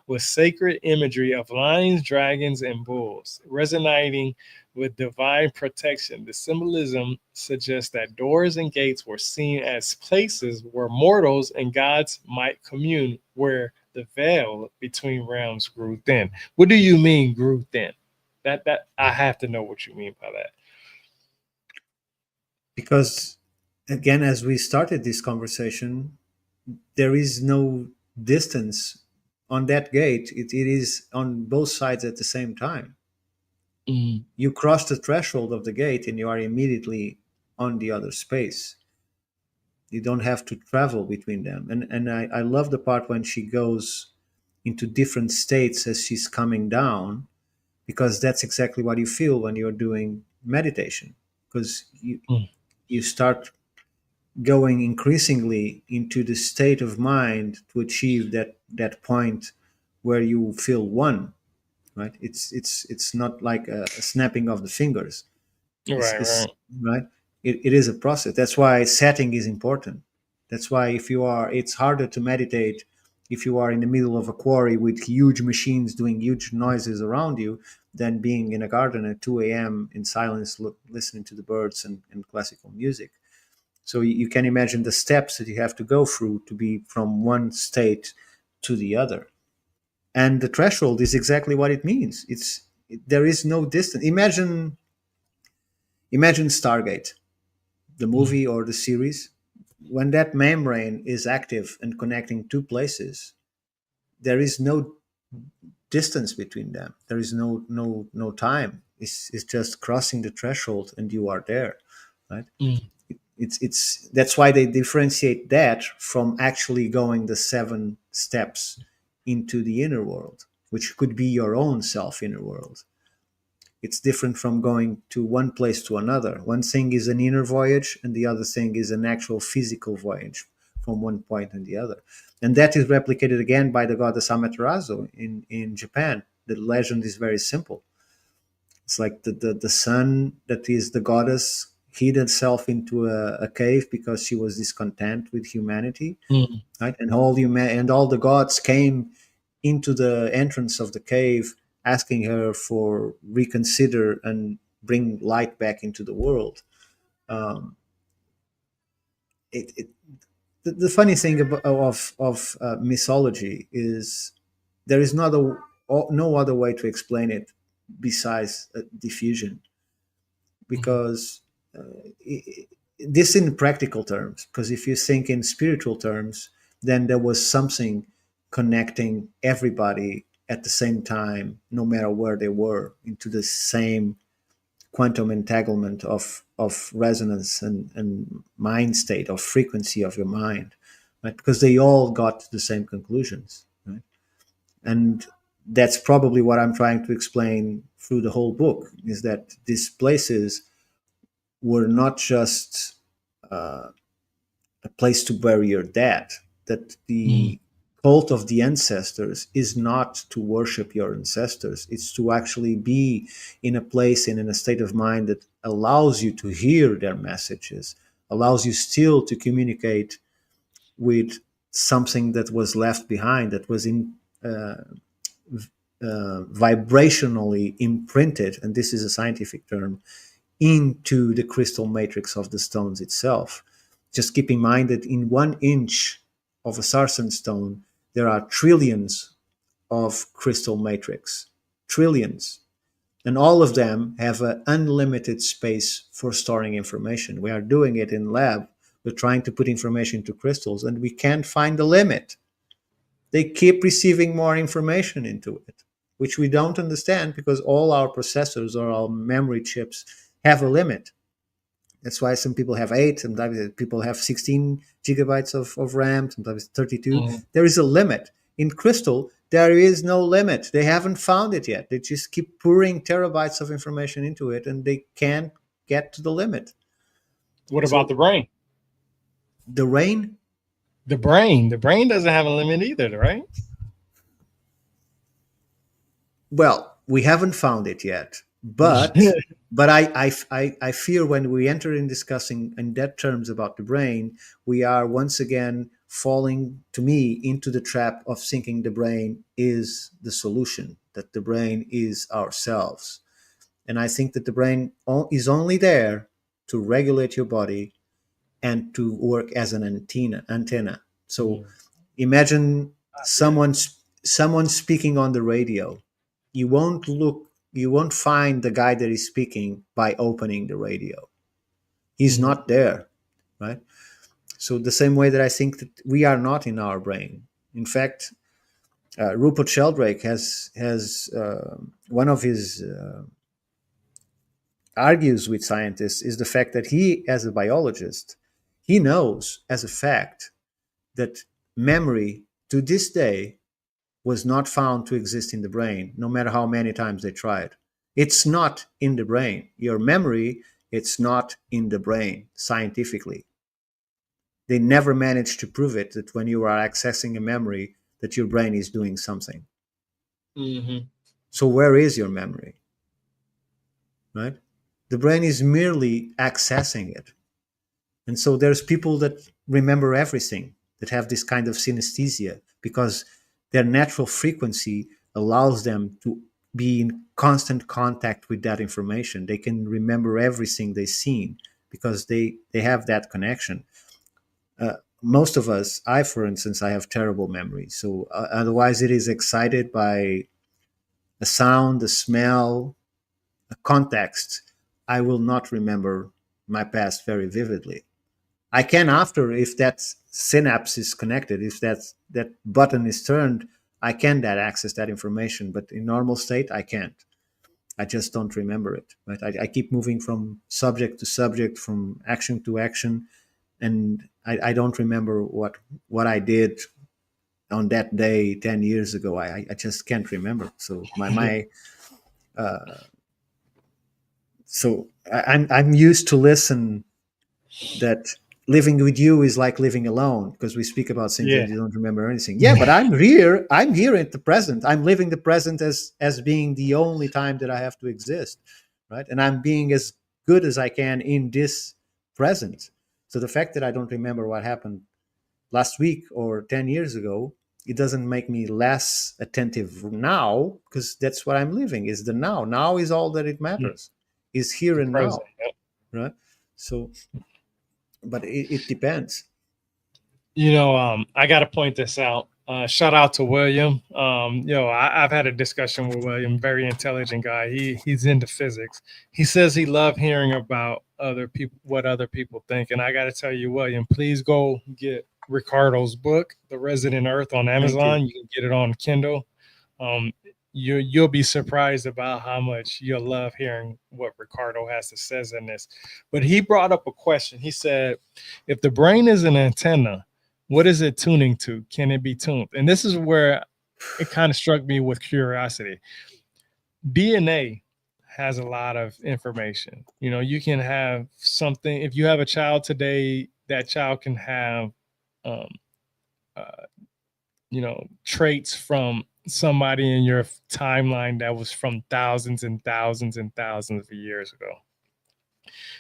B: with sacred imagery of lions, dragons, and bulls, resonating with divine protection. The symbolism suggests that doors and gates were seen as places where mortals and gods might commune, where the veil between realms grew thin. What do you mean grew thin? That I have to know what you mean by that.
A: Because again, as we started this conversation, there is no distance on that gate. It is on both sides at the same time. You cross the threshold of the gate and you are immediately on the other space. You don't have to travel between them. And I love the part when she goes into different states as she's coming down, because that's exactly what you feel when you're doing meditation. Because you start going increasingly into the state of mind to achieve that point where you feel one, right? It's not like a snapping of the fingers.
B: Right,
A: It's
B: right.
A: right. It is a process. That's why setting is important. That's why if you are, it's harder to meditate if you are in the middle of a quarry with huge machines doing huge noises around you than being in a garden at 2 a.m. in silence, listening to the birds and classical music. So you can imagine the steps that you have to go through to be from one state to the other. And the threshold is exactly what it means. There is no distance. Imagine Stargate, the
B: Mm,
A: movie or the series. When that membrane is active and connecting two places, there is no distance between them. There is no time. It's just crossing the threshold and you are there, right?
B: mm,
A: It's that's why they differentiate that from actually going the 7 steps into the inner world, which could be your own self inner world. It's different from going to one place to another. One thing is an inner voyage and the other thing is an actual physical voyage from one point and the other. And that is replicated again by the goddess Amaterasu in Japan. The legend is very simple. It's like the sun that is the goddess hid herself into a cave because she was discontent with humanity,
B: mm.
A: right? And all the gods came into the entrance of the cave, asking her for reconsider and bring light back into the world. Um, it the funny thing of mythology is there is no other way to explain it besides diffusion,
B: Mm.
A: because this in practical terms, because if you think in spiritual terms, then there was something connecting everybody at the same time, no matter where they were, into the same quantum entanglement of resonance and mind state, of frequency of your mind, right? Because they all got to the same conclusions, right? And that's probably what I'm trying to explain through the whole book, is that these places were not just uh, a place to bury your dead, that
B: Mm.
A: the cult of the ancestors is not to worship your ancestors, it's to actually be in a place and in a state of mind that allows you to hear their messages, allows you still to communicate with something that was left behind, that was in vibrationally imprinted, and this is a scientific term, into the crystal matrix of the stones itself. Just keep in mind that in 1 inch of a sarsen stone, there are trillions of crystal matrix, trillions. And all of them have an unlimited space for storing information. We are doing it in lab. We're trying to put information into crystals and we can't find the limit. They keep receiving more information into it, which we don't understand because all our processors or our memory chips have a limit. That's why some people have 8, sometimes people have 16 gigabytes of RAM, sometimes 32.
B: Mm.
A: There is a limit. In Crystal, there is no limit. They haven't found it yet. They just keep pouring terabytes of information into it and they can't get to the limit.
B: What about
A: So
B: the brain?
A: the rain,
B: The brain doesn't have a limit either, right?
A: well, we haven't found it yet, but I fear when we enter in discussing in that terms about the brain, we are once again falling, to me, into the trap of thinking the brain is the solution, that the brain is ourselves. And I think that the brain is only there to regulate your body and to work as an antenna. So
B: Mm.
A: imagine someone someone speaking on the radio. You won't find the guy that is speaking by opening the radio. He's
B: Mm.
A: not there, right? So the same way that I think that we are not in our brain. In fact, Rupert Sheldrake has one of his argues with scientists is the fact that he, as a biologist, he knows as a fact that memory to this day was not found to exist in the brain, no matter how many times they tried. It's not in the brain. Your memory It's not in the brain scientifically. They never managed to prove it, that when you are accessing a memory, that your brain is doing something.
B: Mm-hmm.
A: So where is your memory? Right? The brain is merely accessing it. And so there's people that remember everything, that have this kind of synesthesia, because their natural frequency allows them to be in constant contact with that information. They can remember everything they've seen because they have that connection. Most of us, I, for instance, I have terrible memory. So otherwise it is excited by a sound, a smell, a context. I will not remember my past very vividly. I can after, if that synapse is connected, if that button is turned, I can that access that information. But in normal state, I can't. I just don't remember it. Right? I keep moving from subject to subject, from action to action, and I don't remember what I did on that day 10 years ago. I just can't remember. So my so I'm used to listen that living with you is like living alone, because we speak about things
B: Yeah.
A: that you don't remember anything. Yeah, but I'm here at the present. I'm living the present as being the only time that I have to exist, right? And I'm being as good as I can in this present. So the fact that I don't remember what happened last week or 10 years ago, it doesn't make me less attentive now, because that's what I'm living, is the now is all that it matters, is here
B: The
A: and
B: present.
A: now, right? So but it depends.
B: I got to point this out. Shout out to William. I've had a discussion with William, very intelligent guy. He's into physics. He says he loved hearing about other people, what other people think. And I got to tell you, William, please go get Ricardo's book, The Resonant Earth, on
A: Thank you.
B: Amazon. You can get it on Kindle. Um, you'll be surprised about how much you'll love hearing what Ricardo has to say in this. But he brought up a question. He said, if the brain is an antenna, what is it tuning to? Can it be tuned? And this is where it kind of struck me with curiosity. DNA has a lot of information. You can have something, if you have a child today, that child can have um, uh, traits from somebody in your timeline that was from thousands and thousands and thousands of years ago.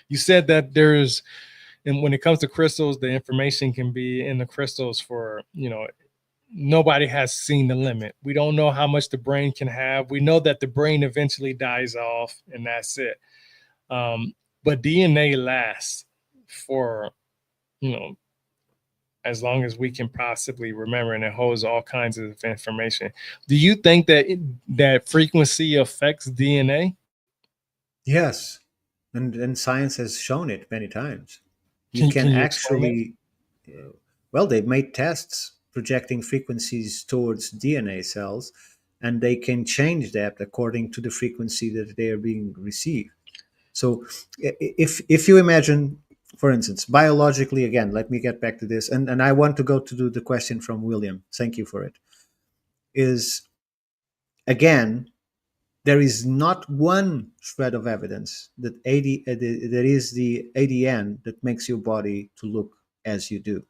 B: You said that and when it comes to crystals, the information can be in the crystals for, nobody has seen the limit. We don't know how much the brain can have. We know that the brain eventually dies off and that's it. But DNA lasts for, you know, as long as we can possibly remember, and it holds all kinds of information. Do you think that that frequency affects DNA?
A: Yes, and science has shown it many times. You
B: Can
A: can
B: you explain it?
A: actually, well, they've made tests projecting frequencies towards DNA cells, and they can change that according to the frequency that they are being received. So, if you imagine, for instance, biologically, again, let me get back to this, and I want to go to the question from William. Thank you for it. Is, again, there is not one shred of evidence that there is the ADN that makes your body to look as you do.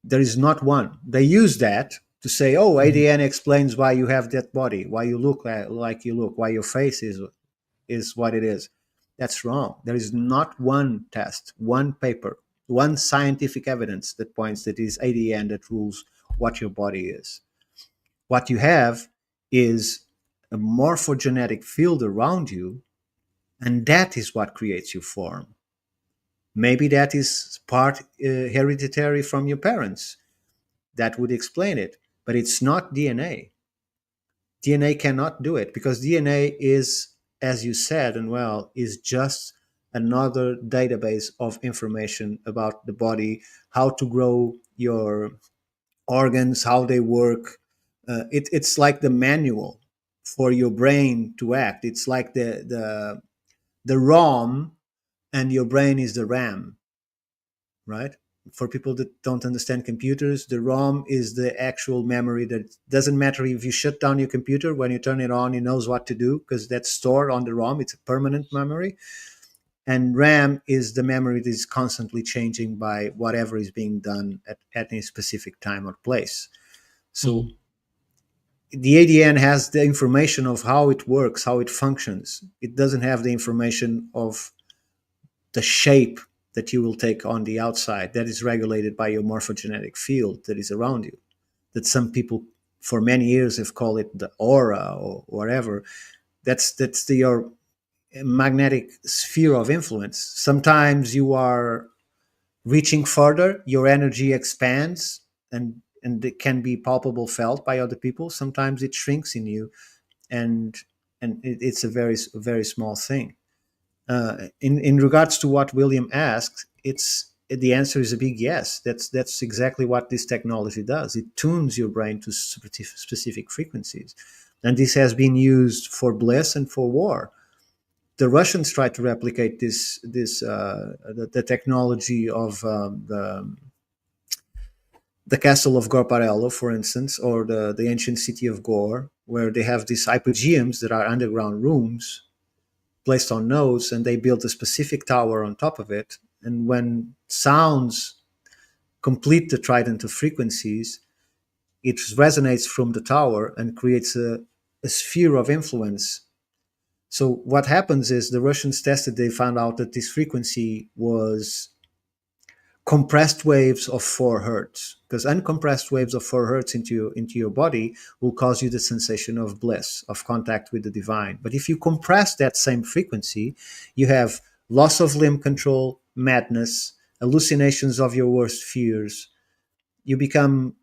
A: There is not one. They use that to say, oh,
B: Mhm.
A: ADN explains why you have that body, why you look like you look, why your face is what it is. That's wrong. There is not one test, one paper, one scientific evidence that points that it is ADN that rules what your body is. What you have is a morphogenetic field around you, and that is what creates your form. Maybe that is part hereditary from your parents. That would explain it, but it's not DNA. DNA cannot do it, because DNA is, as you said, and well, is just another database of information about the body, how to grow your organs, how they work. It's like the manual for your brain to act. It's like the ROM, and your brain is the RAM, right? For people that don't understand computers, the ROM is the actual memory that doesn't matter if you shut down your computer, when you turn it on, it knows what to do because that's stored on the ROM. It's a permanent memory. And RAM is the memory that is constantly changing by whatever is being done at any specific time or place. So the ADN has the information of how it works, how it functions. It doesn't have the information of the shape that you will take on the outside that is regulated by your morphogenetic field that is around you, that some people for many years have called it the aura or whatever. That's your magnetic sphere of influence. Sometimes you are reaching further, your energy expands, and it can be palpable, felt by other people. Sometimes it shrinks in you, and it's a very small thing. In regards to what William asked, it's the answer is a big yes. That's exactly what this technology does. It tunes your brain to specific frequencies, and this has been used for bliss and for war. The Russians tried to replicate the technology of the castle of Gorparello, for instance, or the ancient city of Gore, where they have these hypogeums that are underground rooms placed on nodes, and they built a specific tower on top of it. And when sounds complete the trident of frequencies, it resonates from the tower and creates a sphere of influence. So what happens is the Russians tested, they found out that this frequency was compressed waves of 4 hertz, because uncompressed waves of 4 hertz into your body will cause you the sensation of bliss, of contact with the divine. But if you compress that same frequency, you have loss of limb control, madness, hallucinations of your worst fears. You become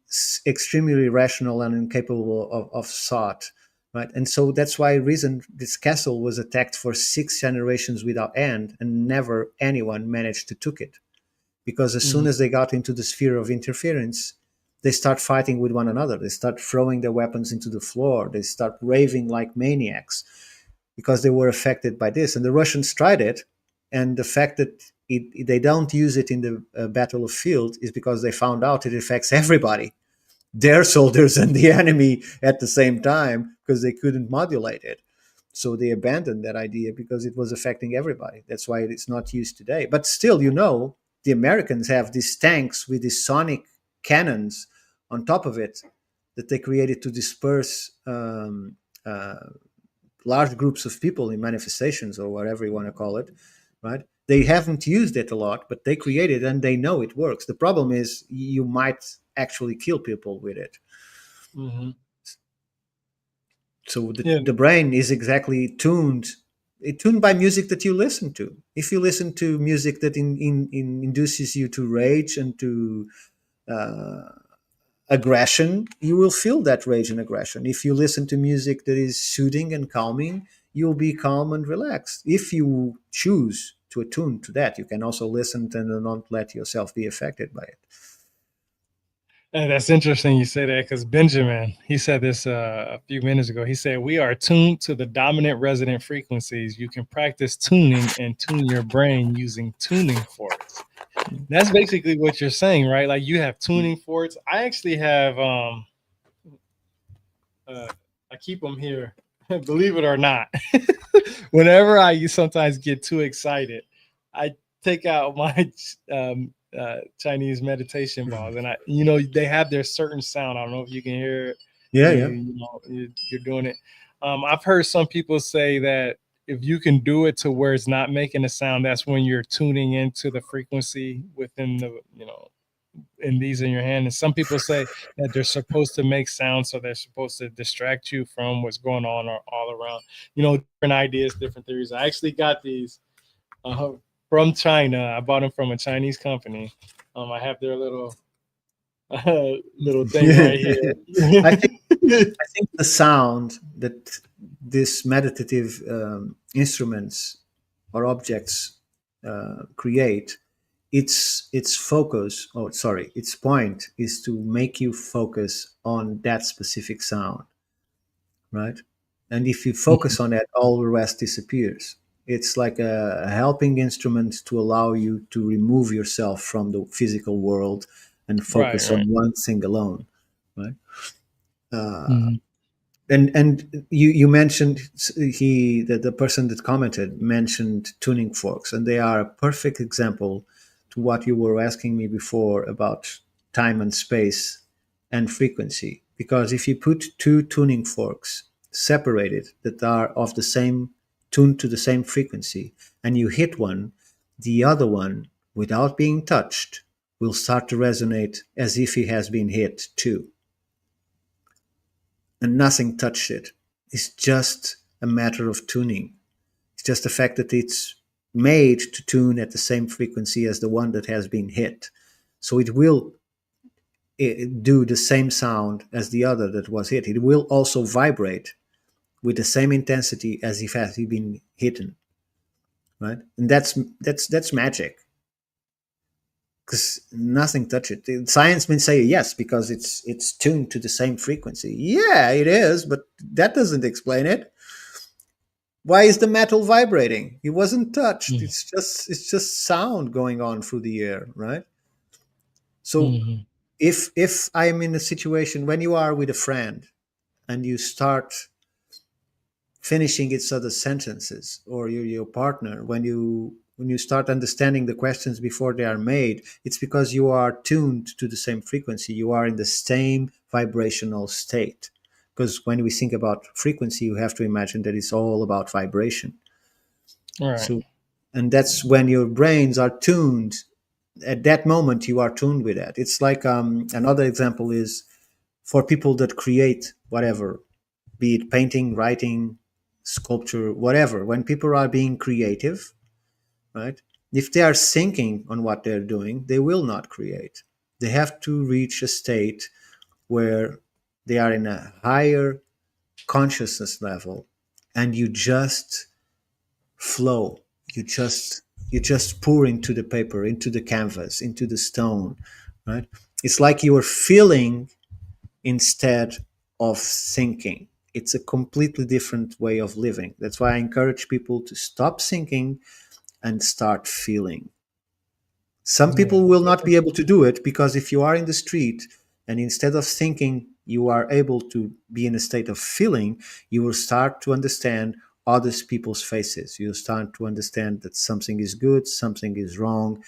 A: extremely irrational and incapable of thought, right? And so that's why reason this castle was attacked for 6 generations without end, and never anyone managed to took it. Because as soon as they got into the sphere of interference, they start fighting with one another. They start throwing their weapons into the floor. They start raving like maniacs because they were affected by this. And the Russians tried it. And the fact that they don't use it in the battlefield is because they found out it affects everybody, their soldiers and the enemy at the same time, because they couldn't modulate it. So they abandoned that idea because it was affecting everybody. That's why it's not used today. But still, the Americans have these tanks with these sonic cannons on top of it that they created to disperse large groups of people in manifestations or whatever you want to call it, right? They haven't used it a lot, but they created it and they know it works. The problem is you might actually kill people with it.
B: Mm-hmm.
A: So the brain is exactly tuned. It's tuned by music that you listen to. If you listen to music that induces you to rage and to aggression, you will feel that rage and aggression. If you listen to music that is soothing and calming, you'll be calm and relaxed. If you choose to attune to that, you can also listen and not let yourself be affected by it.
B: And that's interesting you say that, because Benjamin, he said this a few minutes ago. He said, we are tuned to the dominant resonant frequencies. You can practice tuning and tune your brain using tuning forks. That's basically what you're saying, right? Like you have tuning forks. I actually have, I keep them here, believe it or not. Whenever I sometimes get too excited, I take out my Chinese meditation balls, and they have their certain sound. I don't know if you can hear it.
A: Yeah,
B: You're doing it. I've heard some people say that if you can do it to where it's not making a sound, that's when you're tuning into the frequency within the, in these in your hand. And some people say that they're supposed to make sound, so they're supposed to distract you from what's going on all around. Different ideas, different theories. I actually got these from China. I bought them from a Chinese company. I have their little thing right here.
A: I think the sound that these meditative instruments or objects create, its focus, its point is to make you focus on that specific sound, right? And if you focus on that, all the rest disappears. It's like a helping instrument to allow you to remove yourself from the physical world and
B: Right,
A: focus
B: right.
A: on one thing alone, right? Uh,
B: Mhm.
A: and you mentioned the person that commented mentioned tuning forks, and they are a perfect example to what you were asking me before about time and space and frequency. Because if you put two tuning forks separated that are of the same tuned to the same frequency, and you hit one, the other one, without being touched, will start to resonate as if it has been hit too, and nothing touched it. It's just a matter of tuning. It's just the fact that it's made to tune at the same frequency as the one that has been hit. So it will do the same sound as the other that was hit. It will also vibrate with the same intensity as if it had been hidden, right? And that's magic, because nothing touched it. Science may say yes because it's tuned to the same frequency. Yeah, it is, but that doesn't explain it. Why is the metal vibrating? It wasn't touched.
B: Mhm.
A: It's just sound going on through the air, right? So
B: Mhm.
A: if I'm in a situation when you are with a friend and you start finishing each other's sentences, or your partner, when you start understanding the questions before they are made, it's because you are tuned to the same frequency. You are in the same vibrational state. Because when we think about frequency, you have to imagine that it's all about vibration.
B: Right.
A: So, and that's when your brains are tuned. At that moment, you are tuned with that. It's like another example is for people that create whatever, be it painting, writing, sculpture, whatever. When people are being creative, right? If they are thinking on what they're doing, they will not create. They have to reach a state where they are in a higher consciousness level, and you just flow. You just pour into the paper, into the canvas, into the stone, right? It's like you are feeling instead of thinking. It's a completely different way of living. That's why I encourage people to stop thinking and start feeling. Some
B: Yeah.
A: people will not be able to do it, because if you are in the street and instead of thinking, you are able to be in a state of feeling, you will start to understand other people's faces. You'll start to understand that something is good, something is wrong.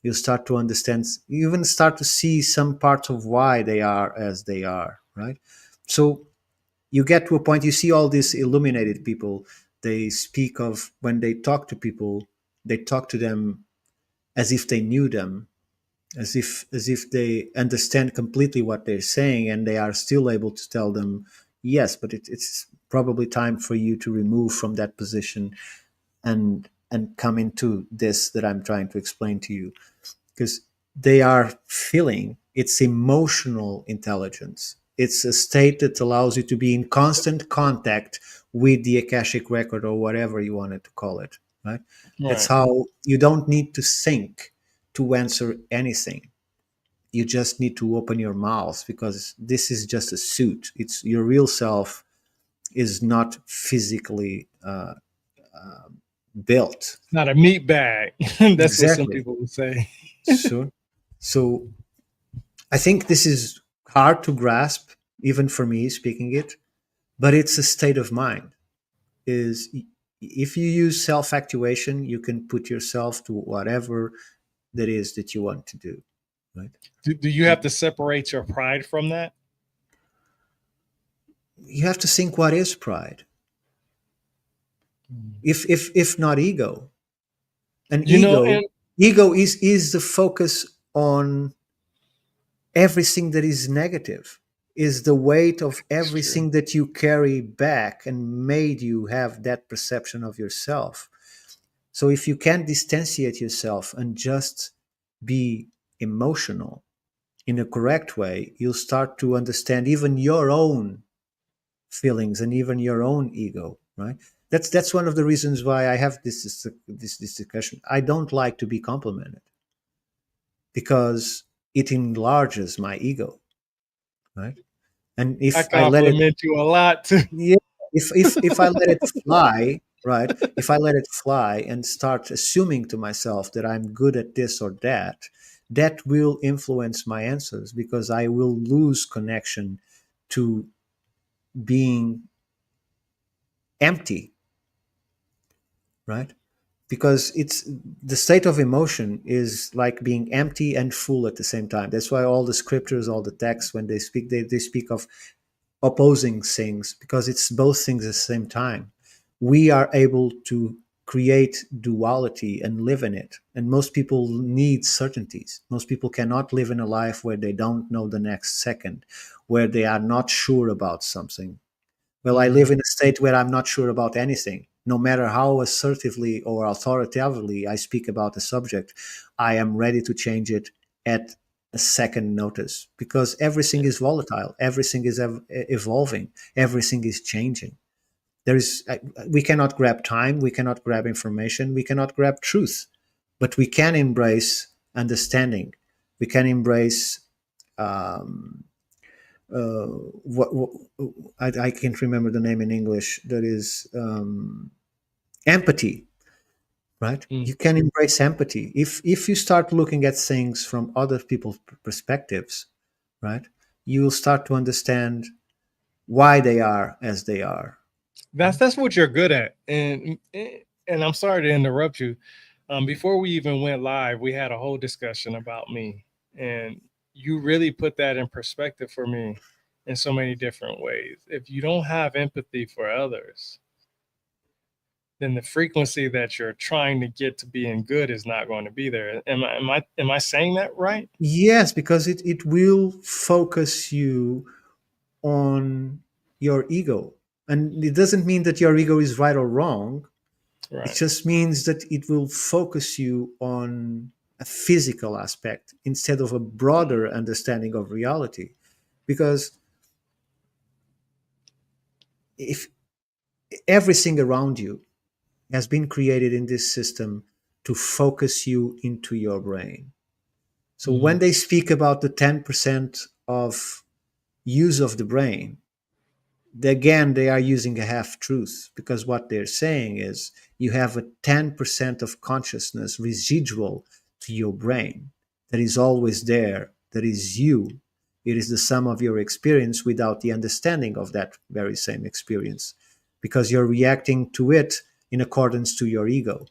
A: You'll start to understand, you even start to see some parts of why they are as they are, right? So you get to a point, you see all these illuminated people, they speak of, when they talk to people, they talk to them as if they knew them, as if they understand completely what they're saying, and they are still able to tell them, yes, but it's probably time for you to remove from that position and come into this that I'm trying to explain to you. Because they are feeling, it's emotional intelligence. It's a state that allows you to be in constant contact with the Akashic record, or whatever you wanted to call it, right? That's
B: Right.
A: how you don't need to think to answer anything. You just need to open your mouth, because this is just a suit. It's your real self is not physically built.
B: It's not a meat bag. That's what some
A: Exactly.
B: people would say.
A: So, so I think this is hard to grasp, even for me speaking it, but it's a state of mind. Is if you use self actuation, you can put yourself to whatever that is that you want to do, right?
B: Do you have to separate your pride from that?
A: You have to think, what is pride?
B: Mm.
A: If not ego, and
B: You know,
A: ego
B: and
A: ego is the focus on everything that is negative, is the weight of
B: it's true.
A: everything that you carry back and made you have that perception of yourself. So if you can distantiate yourself and just be emotional in a correct way, you'll start to understand even your own feelings and even your own ego, right? That's one of the reasons why I have this discussion. I don't like to be complimented, because it enlarges my ego, right? And
B: I
A: if I let it,
B: compliment you a lot too.
A: yeah, if I let it fly, right? If I let it fly and start assuming to myself that I'm good at this or that, that will influence my answers because I will lose connection to being empty, right? Because it's the state of emotion is like being empty and full at the same time. That's why all the scriptures, all the texts, when they speak, they speak of opposing things because it's both things at the same time. We are able to create duality and live in it. And most people need certainties. Most people cannot live in a life where they don't know the next second, where they are not sure about something. Well, I live in a state where I'm not sure about anything. No matter how assertively or authoritatively I speak about the subject, I am ready to change it at a second notice because everything is volatile, everything is evolving, everything is changing. There is we cannot grab time, we cannot grab information, we cannot grab truth, but we can embrace understanding. We can embrace um, what I can't remember the name in English. That is empathy, right?
B: Mm.
A: You can embrace empathy if you start looking at things from other people's perspectives, right? You will start to understand why they are as they are.
B: That's what you're good at, and I'm sorry to interrupt you. Before we even went live, we had a whole discussion about me, and you really put that in perspective for me in so many different ways. If you don't have empathy for others, then the frequency that you're trying to get to being good is not going to be there. Am I saying that right?
A: Yes, because it will focus you on your ego. And it doesn't mean that your ego is right or wrong. It
B: Right.
A: just means that it will focus you on a physical aspect instead of a broader understanding of reality. Because if everything around you has been created in this system to focus you into your brain. So
B: Mm-hmm.
A: when they speak about the 10% of use of the brain, again, they are using a half truth because what they're saying is you have a 10% of consciousness residual to your brain that is always there, that is you. It is the sum of your experience without the understanding of that very same experience because you're reacting to it in accordance to your ego,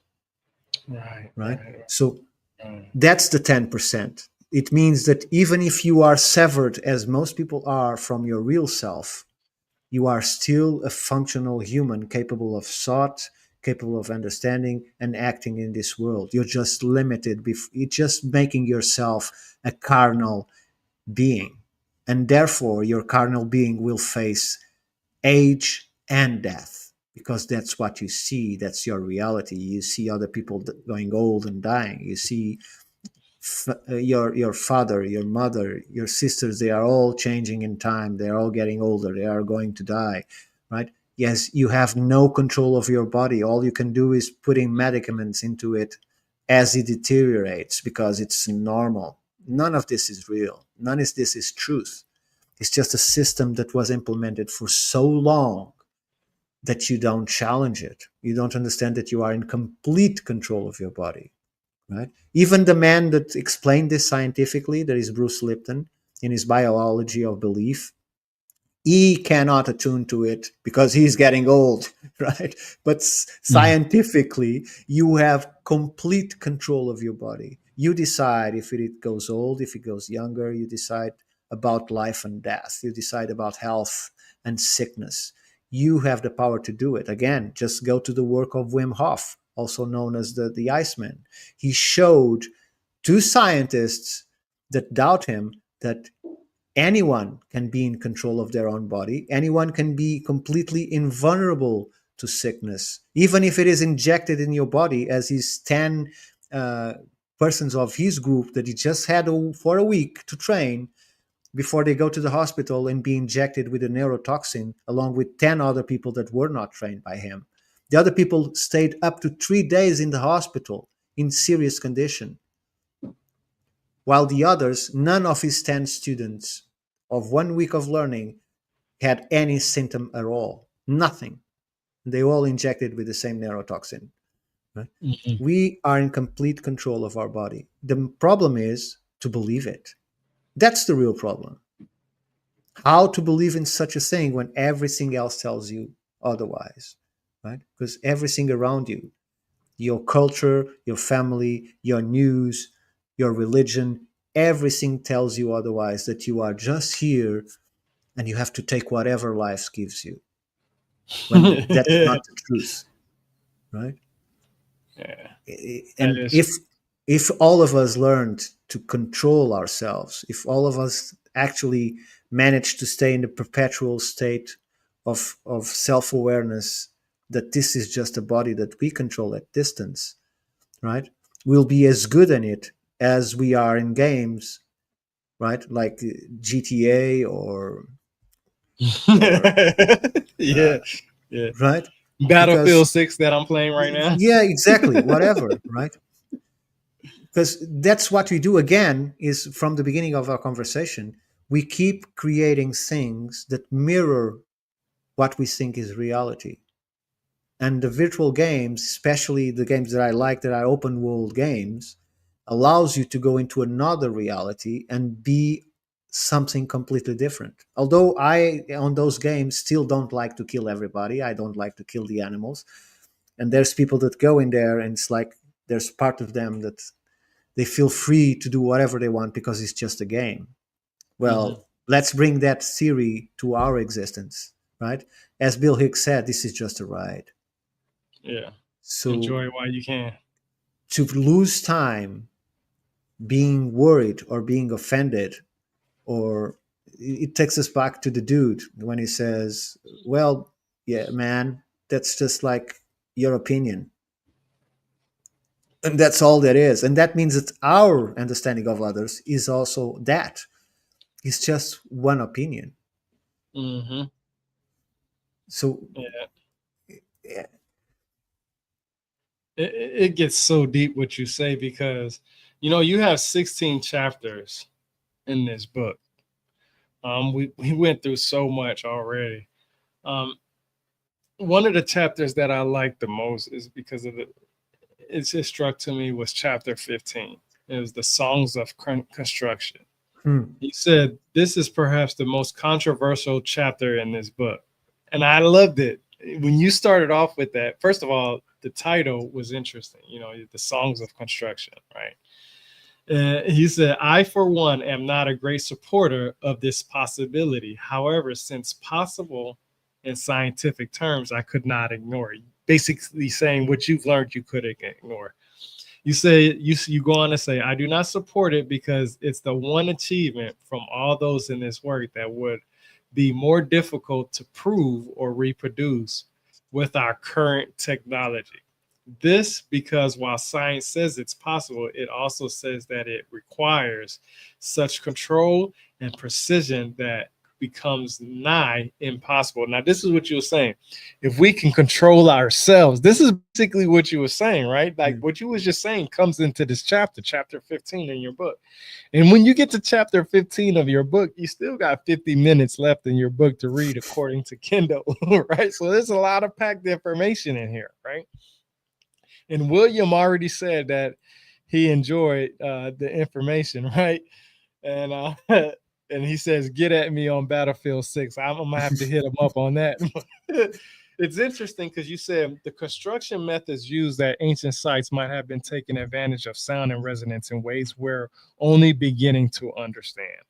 B: Right.
A: right?
B: Right.
A: So
B: Right.
A: that's the 10%. It means that even if you are severed, as most people are, from your real self, you are still a functional human capable of thought, capable of understanding and acting in this world. You're just limited. You're just making yourself a carnal being. And therefore, your carnal being will face age and death because that's what you see. That's your reality. You see other people going old and dying. You see your father, your mother, your sisters, they are all changing in time. They are all getting older. They are going to die, right? Yes, you have no control of your body. All you can do is putting medicaments into it as it deteriorates because it's normal. None of this is real. None of this is truth. It's just a system that was implemented for so long that you don't challenge it. You don't understand that you are in complete control of your body, right? Even the man that explained this scientifically, that is Bruce Lipton, in his Biology of Belief, he cannot attune to it because he's getting old, right? But scientifically, you have complete control of your body. You decide if it goes old, if it goes younger. You decide about life and death. You decide about health and sickness. You have the power to do it. Again, just go to the work of Wim Hof, also known as the Iceman. He showed to scientists that doubt him that anyone can be in control of their own body. Anyone can be completely invulnerable to sickness, even if it is injected in your body, as his 10 uh, persons of his group that he just had for a week to train before they go to the hospital and be injected with a neurotoxin, along with 10 other people that were not trained by him. The other people stayed up to 3 days in the hospital in serious condition, while the others, none of his 10 students of 1 week of learning had any symptom at all. Nothing. They all injected with the same neurotoxin. Right?
B: Mm-hmm.
A: We are in complete control of our body. The problem is to believe it. That's the real problem. How to believe in such a thing when everything else tells you otherwise, right? Because everything around you, your culture, your family, your news, your religion, everything tells you otherwise, that you are just here and you have to take whatever life gives you, when that's not the truth, right?
B: Yeah, that
A: And
B: is.
A: if all of us learned to control ourselves, if all of us actually managed to stay in the perpetual state of self-awareness, that this is just a body that we control at distance, right? We'll be as good in it as we are in games, right? Like GTA or
B: Yeah, yeah.
A: right? Because
B: Battlefield 6 that I'm playing right now.
A: yeah, exactly, whatever, right? Because that's what we do. Again, is from the beginning of our conversation, we keep creating things that mirror what we think is reality. And the virtual games, especially the games that I like that are open world games, allows you to go into another reality and be something completely different. Although I, on those games, still don't like to kill everybody. I don't like to kill the animals. And there's people that go in there and it's like there's part of them that they feel free to do whatever they want because it's just a game.
B: Mm-hmm.
A: Well, let's bring that theory to our existence, right? As Bill Hicks said, this is just a ride.
B: Yeah,
A: So
B: enjoy it while you can.
A: to lose time being worried or being offended, or it takes us back to the dude when he says, well, yeah, man, that's just like your opinion. And that's all that is. And that means that our understanding of others is also that. It's just one opinion.
B: Mm-hmm.
A: So
B: Yeah,
A: yeah,
B: it gets so deep what you say because you have 16 chapters in this book. We went through so much already. Um, One of the chapters that I like the most is because of it just struck to me was chapter 15. It was the songs of construction.
A: hmm,
B: He said, this is perhaps the most controversial chapter in this book. And I loved it. When you started off with that, first of all, the title was interesting, the songs of construction, right? He said, I, for one, am not a great supporter of this possibility. However, since possible in scientific terms, I could not ignore it. Basically saying what you've learned you couldn't ignore. You say you go on to say, I do not support it because it's the one achievement from all those in this work that would be more difficult to prove or reproduce with our current technology. This because while science says it's possible, it also says that it requires such control and precision that becomes nigh impossible. Now, this is what you were saying. If we can control ourselves, this is basically what you were saying, right? Like what you was just saying comes into this chapter 15 in your book. And when you get to chapter 15 of your book, you still got 50 minutes left in your book to read according to Kindle, right? So there's a lot of packed information in here, right? And William already said that he enjoyed the information, right? And and he says, "Get at me on Battlefield 6." I'm gonna have to hit him up on that. It's interesting because you said the construction methods used at ancient sites might have been taking advantage of sound and resonance in ways we're only beginning to understand.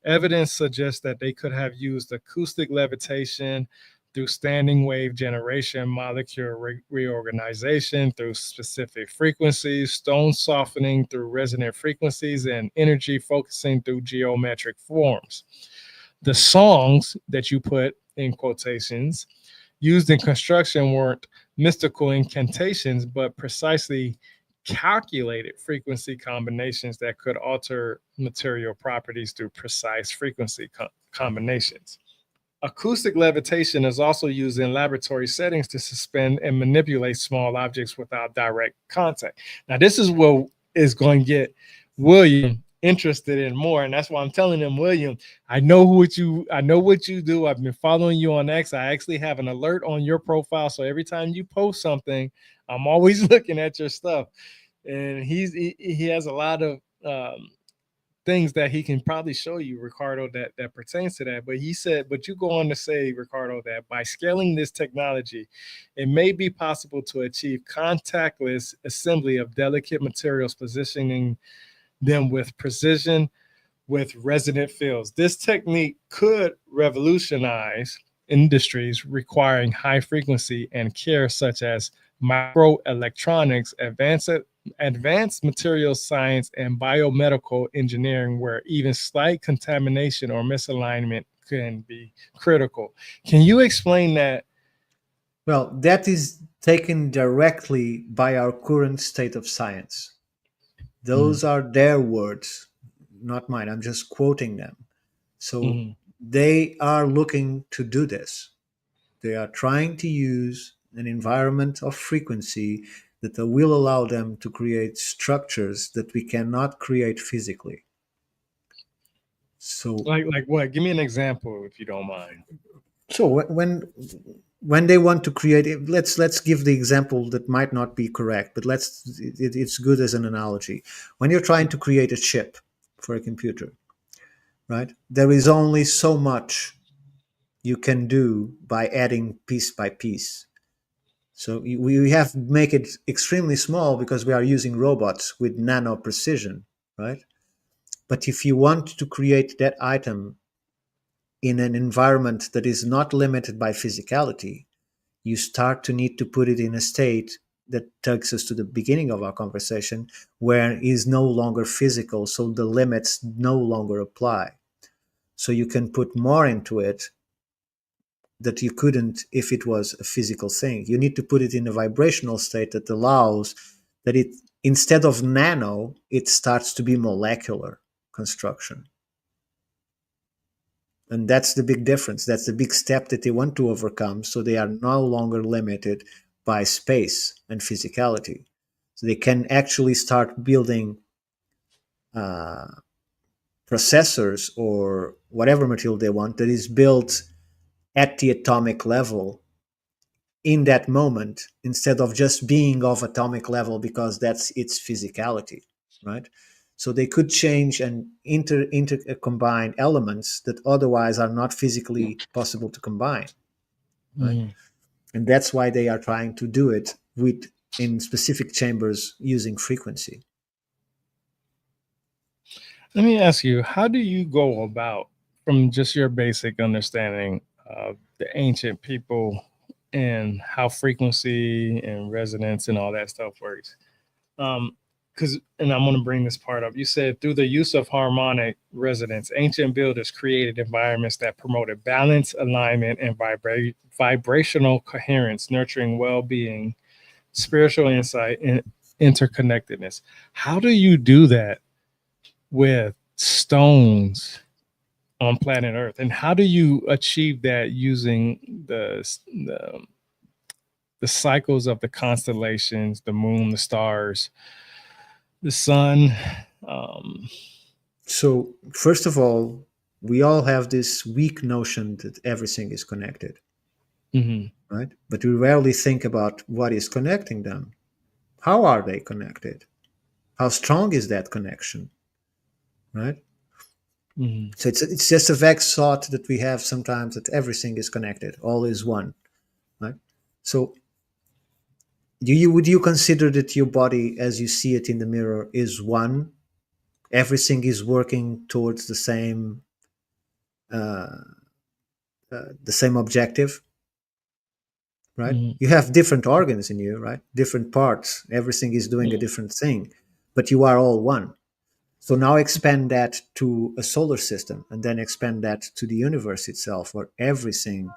B: Evidence suggests that they could have used acoustic levitation through standing wave generation, molecular reorganization through specific frequencies, stone softening through resonant frequencies, and energy focusing through geometric forms. The songs that you put in quotations used in construction weren't mystical incantations, but precisely calculated frequency combinations that could alter material properties through precise frequency combinations. Acoustic levitation is also used in laboratory settings to suspend and manipulate small objects without direct contact. Now, this is what is going to get William interested in more. And that's why I'm telling them, William, I know what you do. I've been following you on X. I actually have an alert on your profile. So every time you post something, I'm always looking at your stuff. And he has a lot of things that he can probably show you, Ricardo, that pertains to that. But he said, but you go on to say, Ricardo, that by scaling this technology, it may be possible to achieve contactless assembly of delicate materials, positioning them with precision with resonant fields. This technique could revolutionize industries requiring high frequency and care, such as microelectronics, advanced materials science, and biomedical engineering, where even slight contamination or misalignment can be critical. Can you explain that?
A: Well, that is taken directly by our current state of science. Those are their words, not mine. I'm just quoting them. So
B: Mhm.
A: they are looking to do this. They are trying to use an environment of frequency that will allow them to create structures that we cannot create physically. So,
B: Like what? Give me an example if you don't mind.
A: so when they want to create it, let's give the example that might not be correct, but it's good as an analogy. When you're trying to create a chip for a computer, right? There is only so much you can do by adding piece by piece. So we have to make it extremely small because we are using robots with nano precision, right? But if you want to create that item in an environment that is not limited by physicality, you start to need to put it in a state that takes us to the beginning of our conversation, where it is no longer physical, so the limits no longer apply. So you can put more into it that you couldn't if it was a physical thing. You need to put it in a vibrational state that allows that it, instead of nano, it starts to be molecular construction. And that's the big difference. That's the big step that they want to overcome. So they are no longer limited by space and physicality. So they can actually start building uh, processors or whatever material they want that is built at the atomic level in that moment, instead of just being of atomic level because that's its physicality, right? So they could change and inter combine elements that otherwise are not physically possible to combine, right?
B: Mhm.
A: And that's why they are trying to do it with in specific chambers using frequency.
B: Let me ask you, how do you go about, from just your basic understanding of the ancient people and how frequency and resonance and all that stuff works? Because, and I'm going to bring this part up. You said through the use of harmonic resonance, ancient builders created environments that promoted balance, alignment, and vibrational coherence, nurturing well-being, spiritual insight, and interconnectedness. How do you do that with stones on planet Earth, and how do you achieve that using the cycles of the constellations, the moon, the stars, the sun? Um,
A: So first of all, we all have this weak notion that everything is connected,
B: mhm,
A: right? But we rarely think about what is connecting them. How are they connected? How strong is that connection, right?
B: mhm,
A: So it's just a vague thought that we have sometimes that everything is connected, all is one, right? So would you consider that your body, as you see it in the mirror, is one? Everything is working towards uh, the same objective, right?
B: mhm,
A: You have different organs in you, right? Different parts. Everything is doing a
B: mhm,
A: different thing, but you are all one. So now expand that to a solar system and then expand that to the universe itself, where everything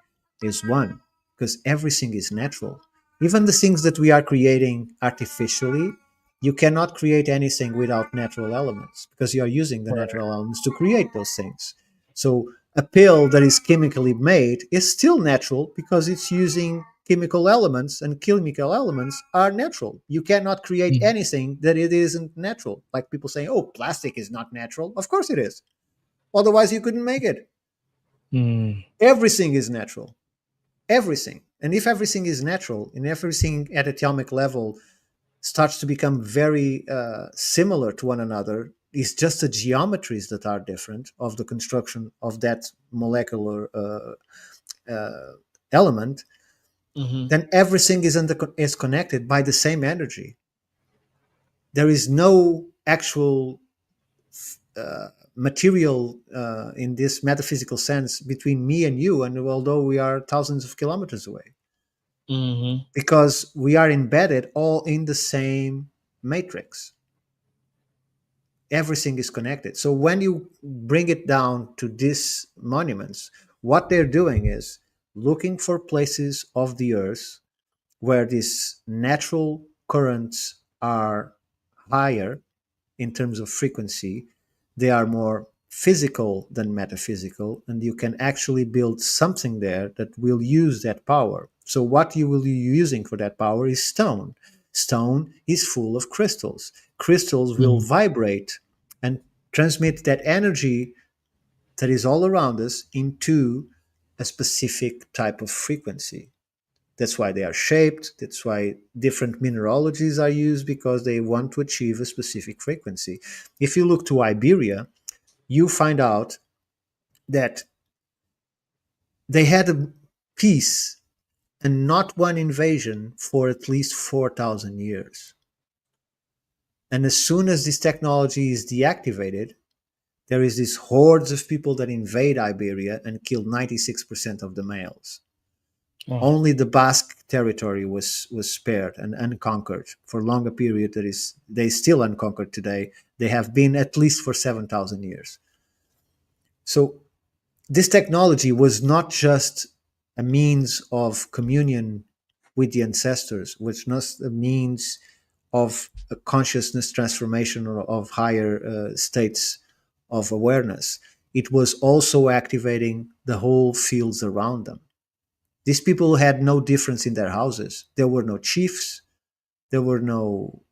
A: is one, because everything is natural. Even the things that we are creating artificially, you cannot create anything without natural elements because you are using the
B: right.
A: natural elements to create those things. So a pill that is chemically made is still natural because it's using chemical elements, and chemical elements are natural. You cannot create
B: Mm.
A: anything that it isn't natural. Like people saying, oh, plastic is not natural. Of course it is. Otherwise, you couldn't make it.
B: Mm.
A: Everything is natural. Everything. And if everything is natural and everything at atomic level starts to become very similar to one another, it's just the geometries that are different of the construction of that molecular element,
B: Mm-hmm.
A: then everything is connected by the same energy. There is no actual material in this metaphysical sense between me and you, and although we are thousands of kilometers away,
B: Mm-hmm.
A: because we are embedded all in the same matrix. Everything is connected. So when you bring it down to these monuments, what they're doing is looking for places of the earth where these natural currents are higher in terms of frequency. They are more physical than metaphysical, and you can actually build something there that will use that power. So what you will be using for that power is stone. Stone is full of crystals. Crystals will
B: Mm.
A: vibrate and transmit that energy that is all around us into a specific type of frequency. That's why they are shaped. That's why different mineralogies are used, because they want to achieve a specific frequency. If you look to Iberia, you find out that they had a peace and not one invasion for at least 4,000 years. And as soon as this technology is deactivated, there is these hordes of people that invade Iberia and kill 96% of the males.
B: Oh.
A: Only the Basque territory was spared and unconquered for a longer period. That is, they still unconquered today. They have been at least for 7,000 years. So this technology was not just a means of communion with the ancestors, which was a means of a consciousness transformation or of higher states of awareness. It was also activating the whole fields around them. These people had no difference in their houses. There were no chiefs, there were no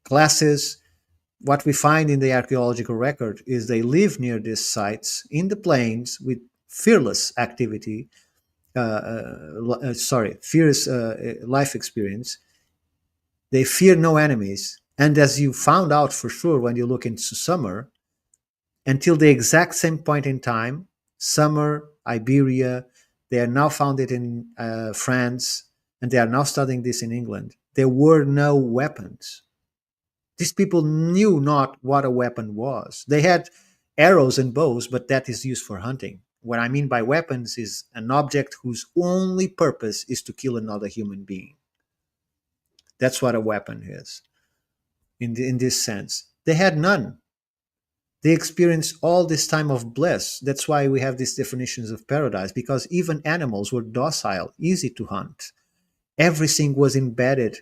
A: classes. What we find in the archaeological record is they live near these sites in the plains with fearless activity, fearless life experience. They fear no enemies. And as you found out for sure when you look into Summer, until the exact same point in time, Summer, Iberia, they are now founded in France, and they are now studying this in England. There were no weapons. These people knew not what a weapon was. They had arrows and bows, but that is used for hunting. What I mean by weapons is an object whose only purpose is to kill another human being. That's what a weapon is in this sense. They had none. They experienced all this time of bliss. That's why we have these definitions of paradise, because even animals were docile, easy to hunt. Everything was embedded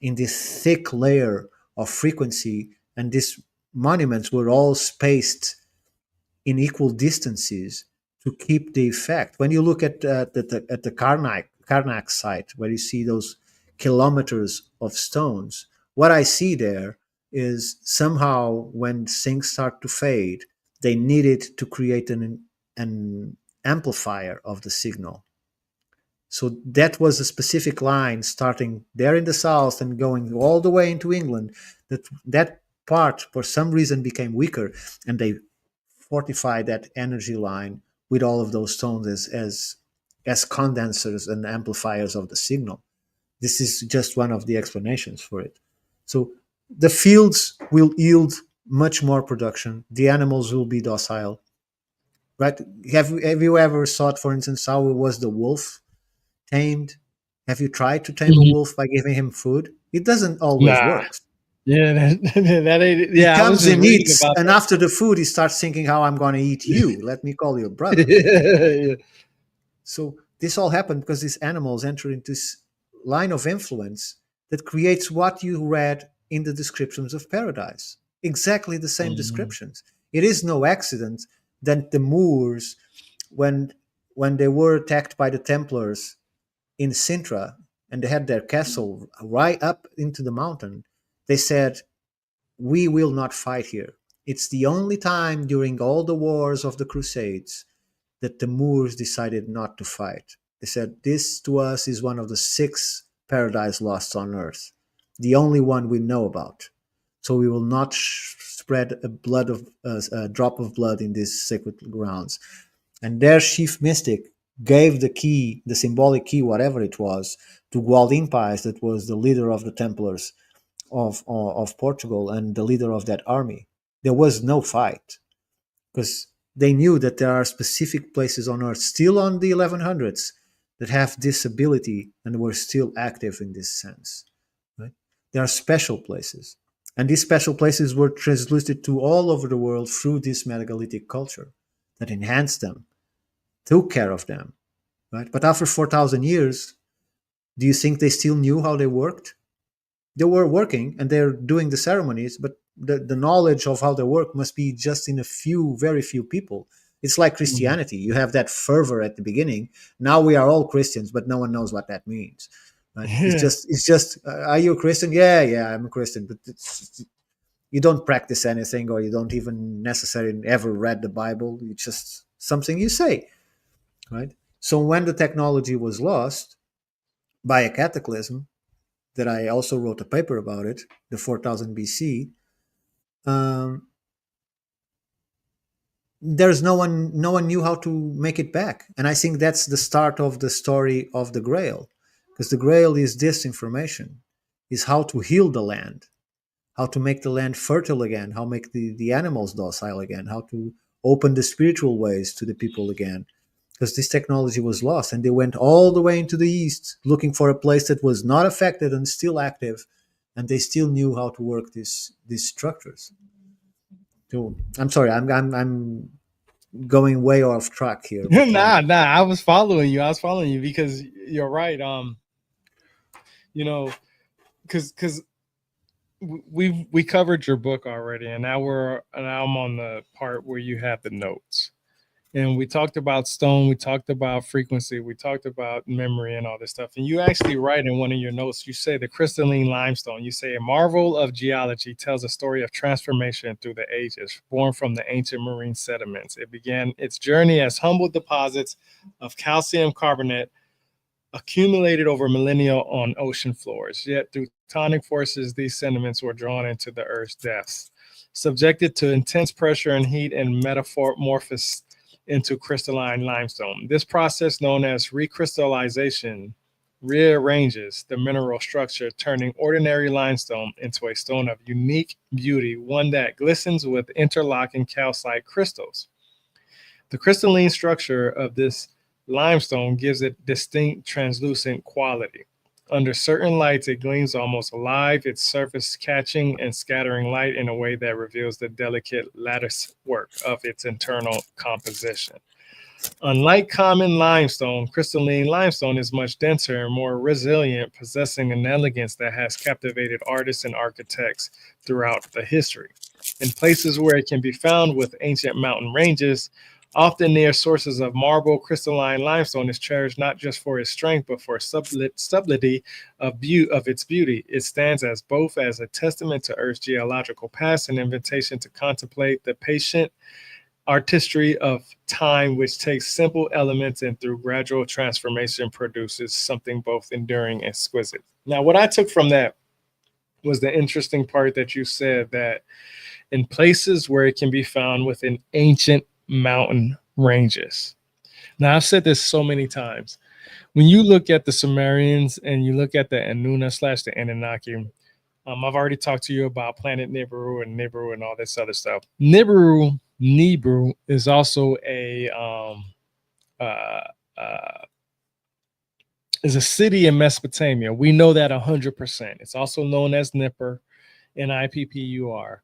A: in this thick layer of frequency, and these monuments were all spaced in equal distances to keep the effect. When you look at the Karnak site, where you see those kilometers of stones, what I see there is somehow when things start to fade, they needed to create an amplifier of the signal. So that was a specific line starting there in the south and going all the way into England. That part, for some reason, became weaker, and they fortified that energy line with all of those tones as condensers and amplifiers of the signal. This is just one of the explanations for it. So the fields will yield much more production. The animals will be docile, right? Have you ever thought, for instance, how was the wolf tamed? Have you tried to tame a
B: Mhm.
A: wolf by giving him food? It doesn't always
B: Nah.
A: work.
B: Yeah, that ain't.
A: He
B: Yeah, I was
A: comes
B: just
A: and
B: reading
A: eats,
B: about
A: and after the food, he starts thinking, how I'm going to eat you. Let me call you a brother.
B: that.
A: So this all happened because these animals enter into this line of influence that creates what you read in the descriptions of paradise. Exactly the same
B: Mhm.
A: descriptions. It is no accident that the Moors, when when they were attacked by the Templars in Sintra, and they had their castle right up into the mountain, they said, "We will not fight here. It's the only time during all the wars of the Crusades that the Moors decided not to fight." They said, "This to us is one of the 6 paradise lost on earth, the only one we know about. So we will not spread a drop of blood in these sacred grounds." And their chief mystic gave the key, the symbolic key, whatever it was, to Gualdin Pais, that was the leader of the Templars of Portugal and the leader of that army. There was no fight because they knew that there are specific places on Earth, still on the 1100s, that have this ability and were still active in this sense. Right? There are special places. And these special places were translucid to all over the world through this megalithic culture that enhanced them, took care of them. Right? But after 4,000 years, do you think they still knew how they worked? They were working and they're doing the ceremonies, but the knowledge of how they work must be just in a few, very few people. It's like Christianity. You have that fervor at the beginning. Now we are all Christians, but no one knows what that means. Right? It's just, are you a Christian? Yeah, yeah, I'm a Christian, but you don't practice anything, or you don't even necessarily ever read the Bible. It's just something you say, right? So when the technology was lost by a cataclysm, that I also wrote a paper about it, the 4000 BC. There's no one knew how to make it back, and I think that's the start of the story of the Grail, because the Grail is this information, is how to heal the land, how to make the land fertile again, how make the animals docile again, how to open the spiritual ways to the people again, because this technology was lost, and they went all the way into the east looking for a place that was not affected and still active, and they still knew how to work these structures. So I'm sorry, I'm going way off track here, but
B: Nah. I was following you. Because you're right. You know, because we covered your book already, and now I'm on the part where you have the notes. And we talked about stone, we talked about frequency, we talked about memory and all this stuff. And you actually write in one of your notes, you say the crystalline limestone, you say a marvel of geology tells a story of transformation through the ages, born from the ancient marine sediments. It began its journey as humble deposits of calcium carbonate accumulated over millennia on ocean floors. Yet through tectonic forces, these sediments were drawn into the Earth's depths, subjected to intense pressure and heat, and metamorphosed into crystalline limestone. This process, known as recrystallization, rearranges the mineral structure, turning ordinary limestone into a stone of unique beauty, one that glistens with interlocking calcite crystals. The crystalline structure of this limestone gives it distinct translucent quality. Under certain lights, it gleams almost alive, its surface catching and scattering light in a way that reveals the delicate lattice work of its internal composition. Unlike common limestone, crystalline limestone is much denser and more resilient, possessing an elegance that has captivated artists and architects throughout the history. In places where it can be found with ancient mountain ranges, often near sources of marble, crystalline limestone is cherished not just for its strength, but for subtlety of its beauty. It stands as both as a testament to Earth's geological past and invitation to contemplate the patient artistry of time, which takes simple elements and through gradual transformation produces something both enduring and exquisite. Now, what I took from that was the interesting part that you said, that in places where it can be found within ancient mountain ranges. Now, I've said this so many times. When you look at the Sumerians and you look at the Enuna / the Anunnaki, I've already talked to you about planet Nibiru and all this other stuff. Nibiru is also is a city in Mesopotamia. We know that 100%. It's also known as Nippur, Nippur.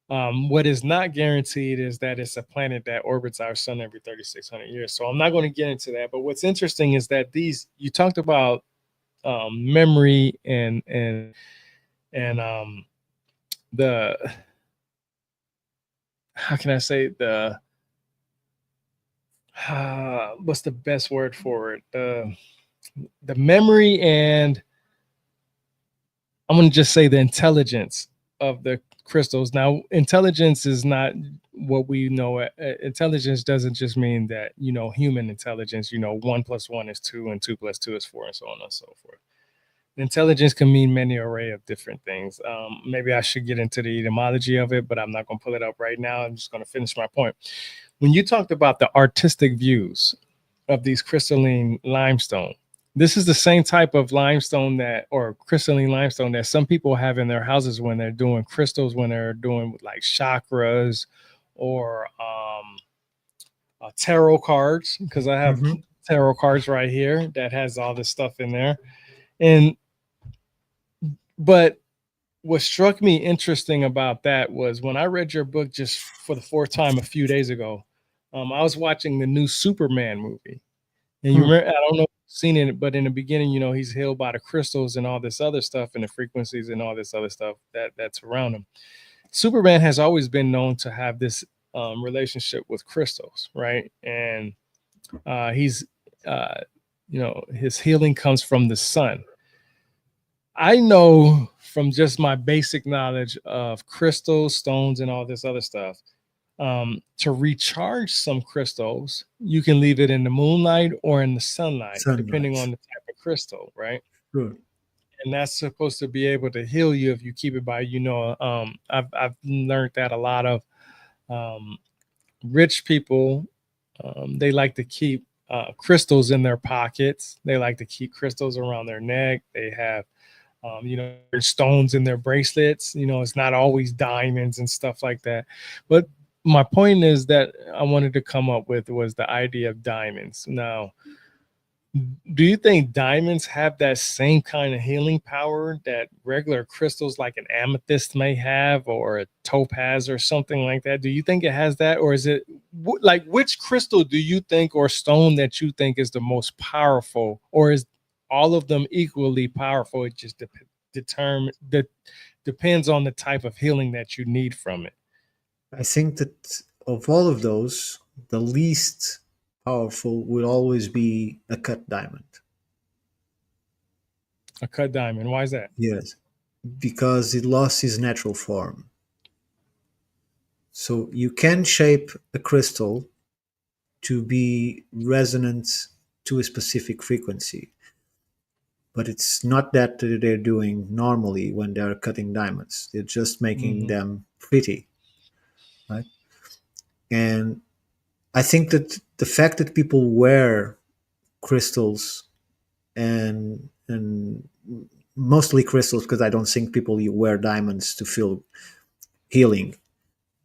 B: What is not guaranteed is that it's a planet that orbits our sun every 3,600 years. So I'm not going to get into that. But what's interesting is that you talked about memory and the, how can I say, what's the best word for it? the memory, and I'm going to just say the intelligence of the crystals. Now, intelligence is not what we know. Intelligence doesn't just mean that, human intelligence, 1+1 is 2 and 2+2 is 4 and so on and so forth. Intelligence can mean many array of different things. Maybe I should get into the etymology of it, but I'm not going to pull it up right now. I'm just going to finish my point. When you talked about the artistic views of these crystalline limestone, this is the same type of limestone or crystalline limestone that some people have in their houses when they're doing crystals, when they're doing like chakras or tarot cards, because I have tarot cards right here that has all this stuff in there. But what struck me interesting about that was when I read your book just for the fourth time a few days ago, I was watching the new Superman movie. And you remember, I don't know if you've seen it, but in the beginning, he's healed by the crystals and all this other stuff and the frequencies and all this other stuff that's around him. Superman has always been known to have this relationship with crystals, right? And his healing comes from the sun. I know from just my basic knowledge of crystals, stones, and all this other stuff, to recharge some crystals, you can leave it in the moonlight or in the sunlight. Depending on the type of crystal, right?
A: Sure.
B: And that's supposed to be able to heal you if you keep it by, I've learned that a lot of rich people, they like to keep crystals in their pockets. They like to keep crystals around their neck. They have stones in their bracelets. It's not always diamonds and stuff like that. But my point is that I wanted to come up with was the idea of diamonds. Now, do you think diamonds have that same kind of healing power that regular crystals like an amethyst may have, or a topaz or something like that? Do you think it has that? Or is it like, which crystal do you think, or stone that you think is the most powerful, or is all of them equally powerful? It just depends on the type of healing that you need from it.
A: I think that of all of those, the least powerful will always be a cut diamond.
B: A cut diamond. Why is that?
A: Yes, because it lost its natural form. So you can shape a crystal to be resonant to a specific frequency, but it's not that they're doing normally when they're cutting diamonds. They're just making them pretty, right? And I think that the fact that people wear crystals and mostly crystals, because I don't think people wear diamonds to feel healing.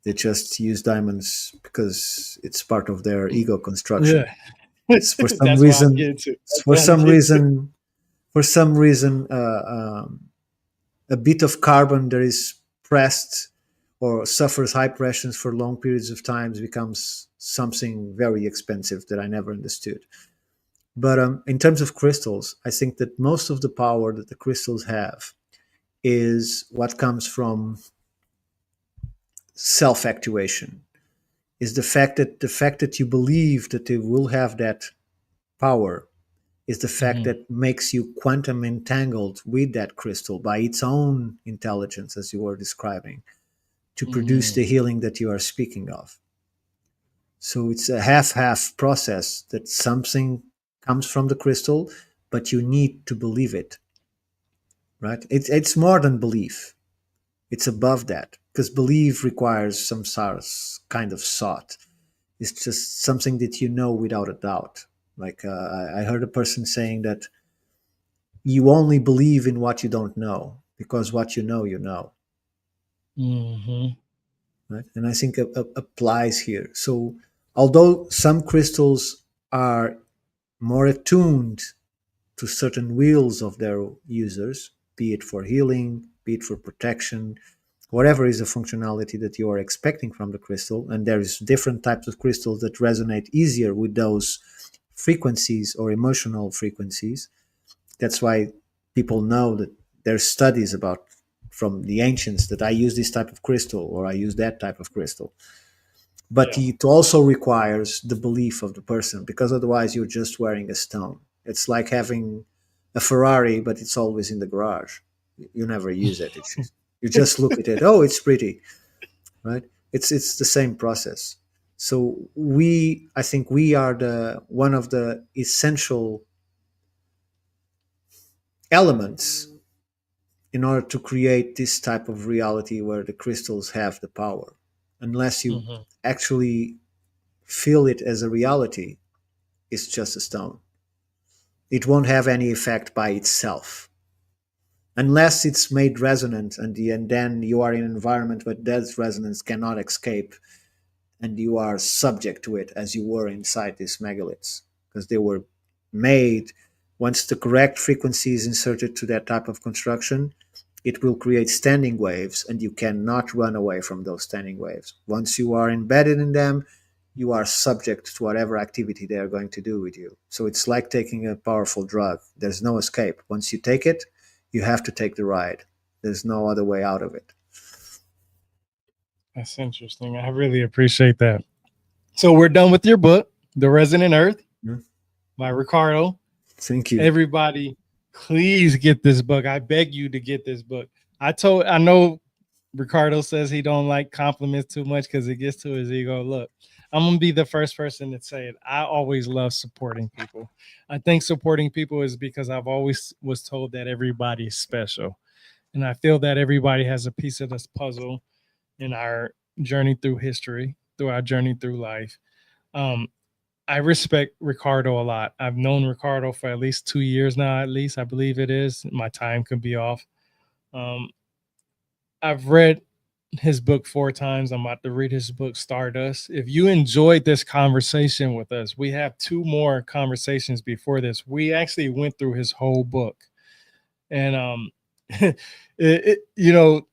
A: They just use diamonds because it's part of their ego construction.
B: Yeah.
A: It's for some reason, a bit of carbon that is pressed or suffers high pressures for long periods of time becomes something very expensive that I never understood. But in terms of crystals, I think that most of the power that the crystals have is what comes from self-actuation. Is the fact that you believe that they will have that power is the fact that makes you quantum entangled with that crystal by its own intelligence, as you were describing, to produce the healing that you are speaking of. So it's a half-half process, that something comes from the crystal, but you need to believe it, right? It's more than belief. It's above that, because belief requires some kind of thought. It's just something that you know without a doubt. Like I heard a person saying that you only believe in what you don't know, because what you know, you know. Right? And I think it applies here. So although some crystals are more attuned to certain wills of their users, be it for healing, be it for protection, whatever is the functionality that you are expecting from the crystal, and there's different types of crystals that resonate easier with those frequencies or emotional frequencies. That's why people know that there's studies about from the ancients that I use this type of crystal or I use that type of crystal. But it also requires the belief of the person, because otherwise you're just wearing a stone. It's like having a Ferrari, but it's always in the garage. You never use it. You just look at it. Oh, it's pretty, right? It's the same process. So I think we are the one of the essential elements in order to create this type of reality where the crystals have the power. Unless you
B: Mhm.
A: actually feel it as a reality, it's just a stone. It won't have any effect by itself unless it's made resonant, and then you are in an environment where that resonance cannot escape, and you are subject to it as you were inside these megaliths, because they were made. Once the correct frequency is inserted to that type of construction, it will create standing waves, and you cannot run away from those standing waves. Once you are embedded in them, you are subject to whatever activity they are going to do with you. So it's like taking a powerful drug. There's no escape. Once you take it, you have to take the ride. There's no other way out of it.
B: That's interesting. I really appreciate that. So we're done with your book, The Resonant Earth
A: Mm.
B: by Ricardo.
A: Thank you.
B: Everybody, please get this book. I beg you to get this book. I know Ricardo says he don't like compliments too much because it gets to his ego. Look, I'm gonna be the first person to say it. I always love supporting people. I think supporting people is because I've always was told that everybody is special. And I feel that everybody has a piece of this puzzle in our journey through history, through our journey through life. Um, I respect Ricardo a lot. I've known Ricardo for at least 2 years now, at least I believe it is. My time could be off. Um, I've read his book 4 times. I'm about to read his book, Stardust. If you enjoyed this conversation with us, we have 2 more conversations before this. We actually went through his whole book. And you know,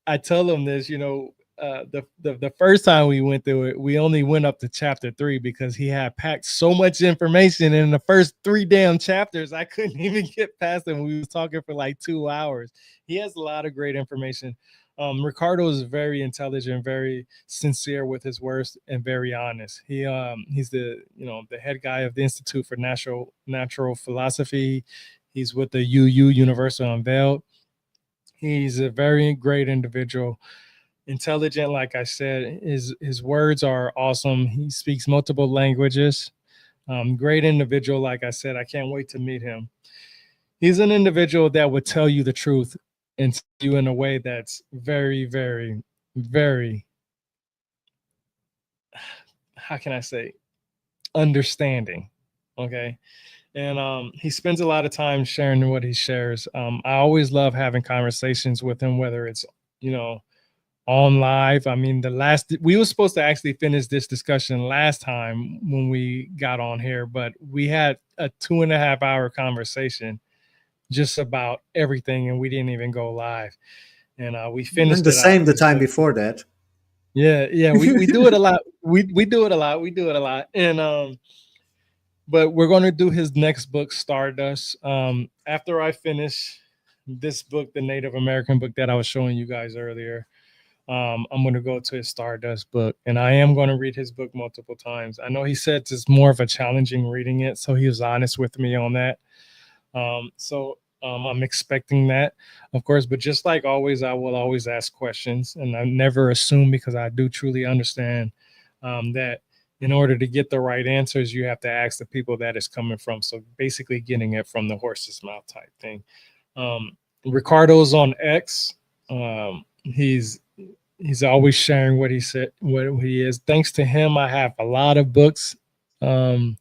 B: I tell him this, the first time we went through it, we only went up to chapter 3 because he had packed so much information in the first 3 damn chapters. I couldn't even get past him. We was talking for like 2 hours. He has a lot of great information. Ricardo is very intelligent, very sincere with his words, and very honest. He's the head guy of the Institute for Natural Philosophy. He's with the Universal Unveiled. He's a very great individual, intelligent. Like I said, his words are awesome. He speaks multiple languages. Great individual. Like I said, I can't wait to meet him. He's an individual that would tell you the truth and tell you in a way that's very, very, very, how can I say, understanding. Okay. And he spends a lot of time sharing what he shares. I always love having conversations with him, whether it's, you know, on live. I mean, we were supposed to actually finish this discussion last time when we got on here, but we had a 2.5 hour conversation just about everything, and we didn't even go live. And we
A: And
B: finished
A: the
B: it out.
A: same the time before that.
B: Yeah, we do it a lot. We do it a lot. We do it a lot. And but we're going to do his next book, Stardust. After I finish this book, the Native American book that I was showing you guys earlier, I'm going to go to his Stardust book, and I am going to read his book multiple times. I know he said it's more of a challenging reading it, so he was honest with me on that. I'm expecting that, of course, but just like always, I will always ask questions, and I never assume, because I do truly understand that in order to get the right answers, you have to ask the people that it's coming from. So basically getting it from the horse's mouth type thing. Ricardo's on X. He's always sharing what he said, what he is. Thanks to him, I have a lot of books um,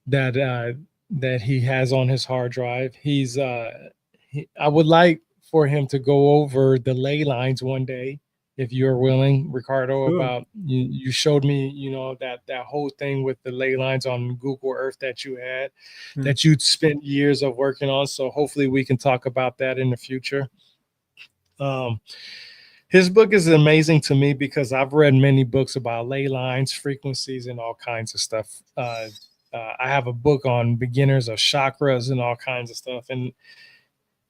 B: that that he has on his hard drive. I would like for him to go over the ley lines one day, if you're willing, Ricardo.
A: Sure.
B: About you showed me, that whole thing with the ley lines on Google Earth that you had, that you'd spent years of working on. So hopefully we can talk about that in the future. His book is amazing to me because I've read many books about ley lines, frequencies, and all kinds of stuff. I have a book on beginners of chakras and all kinds of stuff. And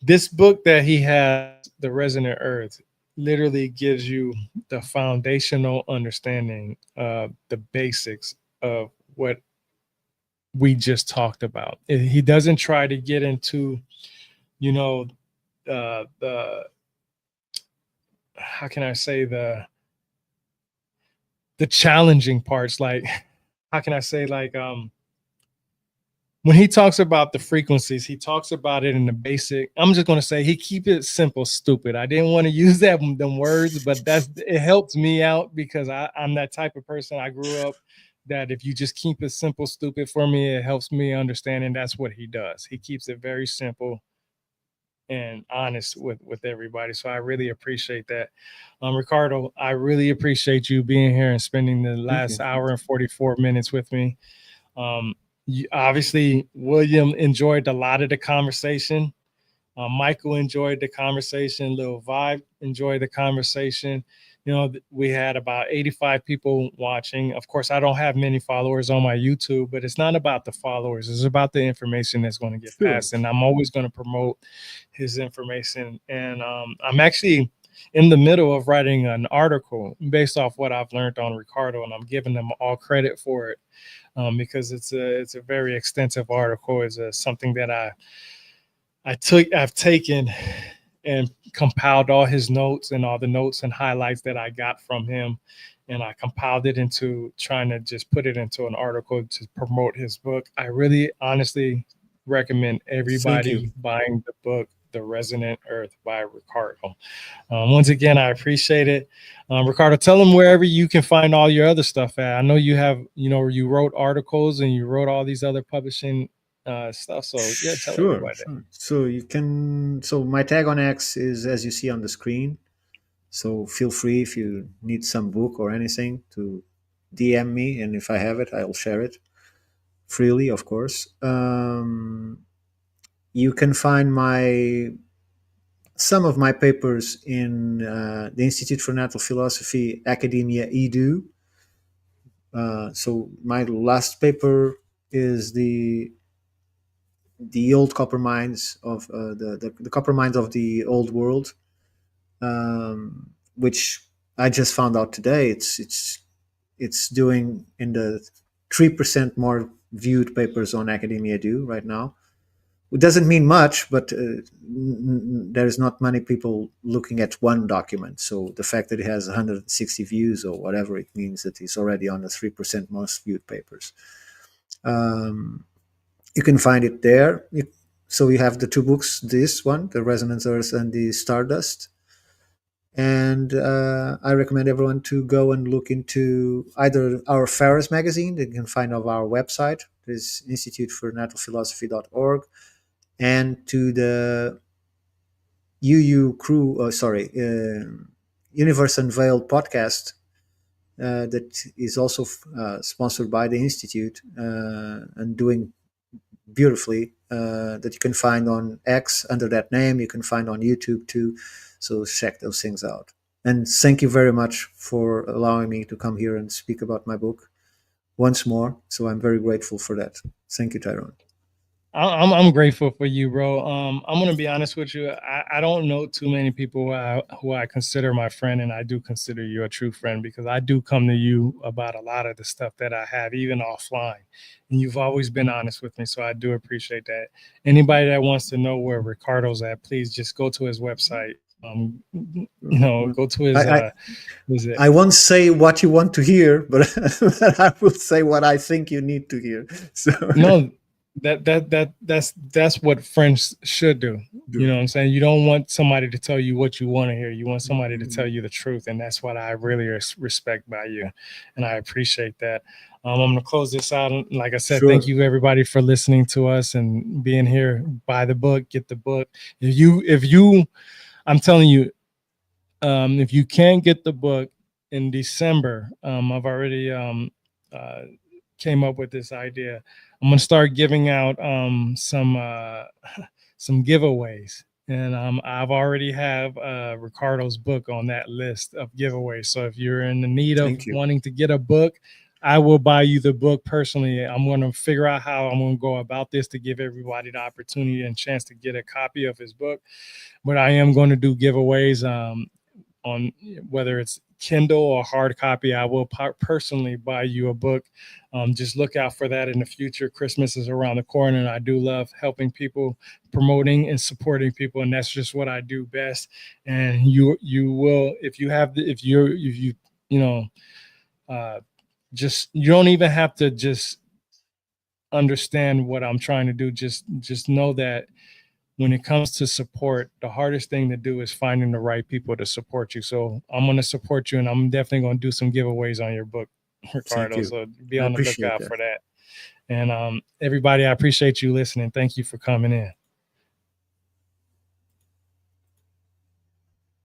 B: this book that he has, The Resonant Earth, literally gives you the foundational understanding of the basics of what we just talked about. He doesn't try to get into, you know, the how can I say, the challenging parts. Like, how can I say, like, when he talks about the frequencies, he talks about it in the basic. I'm just going to say he keep it simple, stupid. I didn't want to use them words, but it helps me out because I'm that type of person. I grew up that if you just keep it simple, stupid for me, it helps me understand. And that's what he does. He keeps it very simple and honest with everybody. So I really appreciate that. Ricardo, I really appreciate you being here and spending the last hour and 44 minutes with me. Obviously, William enjoyed a lot of the conversation. Michael enjoyed the conversation. Lil Vibe enjoyed the conversation. You know, we had about 85 people watching. Of course, I don't have many followers on my YouTube, but it's not about the followers. It's about the information that's going to get passed. And I'm always going to promote his information. And I'm actually in the middle of writing an article based off what I've learned on Ricardo, and I'm giving them all credit for it because it's a very extensive article. It's something that I've taken and compiled all his notes and all the notes and highlights that I got from him. And I compiled it into trying to just put it into an article to promote his book. I really honestly recommend everybody buying the book, The Resonant Earth by Ricardo. Once again, I appreciate it. Ricardo, tell them wherever you can find all your other stuff at. I know you have, you wrote articles and you wrote all these other publishing stuff. So yeah, tell everybody.
A: Sure. So you can. So my tag on X is as you see on the screen. So feel free if you need some book or anything to DM me, and if I have it, I'll share it freely, of course. You can find some of my papers in the Institute for Natural Philosophy, Academia Edu. So my last paper is the old copper mines of the copper mines of the old world, which I just found out today. It's doing in the 3% more viewed papers on Academia Edu right now. It doesn't mean much, but there's not many people looking at one document. So the fact that it has 160 views or whatever, it means that it's already on the 3% most viewed papers. You can find it there. So you have the two books, this one, The Resonant Earth and the Stardust. And I recommend everyone to go and look into either our Ferris magazine that you can find on our website, this institutefornaturalphilosophy.org, and to the Universe Unveiled podcast that is also sponsored by the Institute and doing beautifully, that you can find on X under that name. You can find on YouTube too. So check those things out. And thank you very much for allowing me to come here and speak about my book once more. So I'm very grateful for that. Thank you, Tyrone.
B: I'm grateful for you, bro. I'm gonna be honest with you. I don't know too many people who I consider my friend, and I do consider you a true friend because I do come to you about a lot of the stuff that I have, even offline. And you've always been honest with me, so I do appreciate that. Anybody that wants to know where Ricardo's at, please just go to his website. Go to his.
A: I won't say what you want to hear, but I will say what I think you need to hear. So
B: no. That's what friends should do. You know what I'm saying? You don't want somebody to tell you what you want to hear. You want somebody to tell you the truth. And that's what I really respect by you. And I appreciate that. I'm going to close this out. Like I said, Thank you everybody for listening to us and being here. Buy the book, get the book. I'm telling you, if you can't get the book in December, I've already came up with this idea. I'm gonna start giving out some giveaways, and I've already have Ricardo's book on that list of giveaways. So if you're in the need of wanting to get a book, I will buy you the book personally. I'm going to figure out how I'm going to go about this to give everybody the opportunity and chance to get a copy of his book. But I am going to do giveaways on whether it's Kindle or hard copy, I will personally buy you a book. Just look out for that in the future. Christmas is around the corner, and I do love helping people, promoting and supporting people, and that's just what I do best. And you will, if you just, you don't even have to just understand what I'm trying to do. Just know that when it comes to support, the hardest thing to do is finding the right people to support you. So I'm going to support you, and I'm definitely going to do some giveaways on your book, Ricardo. So be on the lookout for that. And everybody, I appreciate you listening. Thank you for coming in.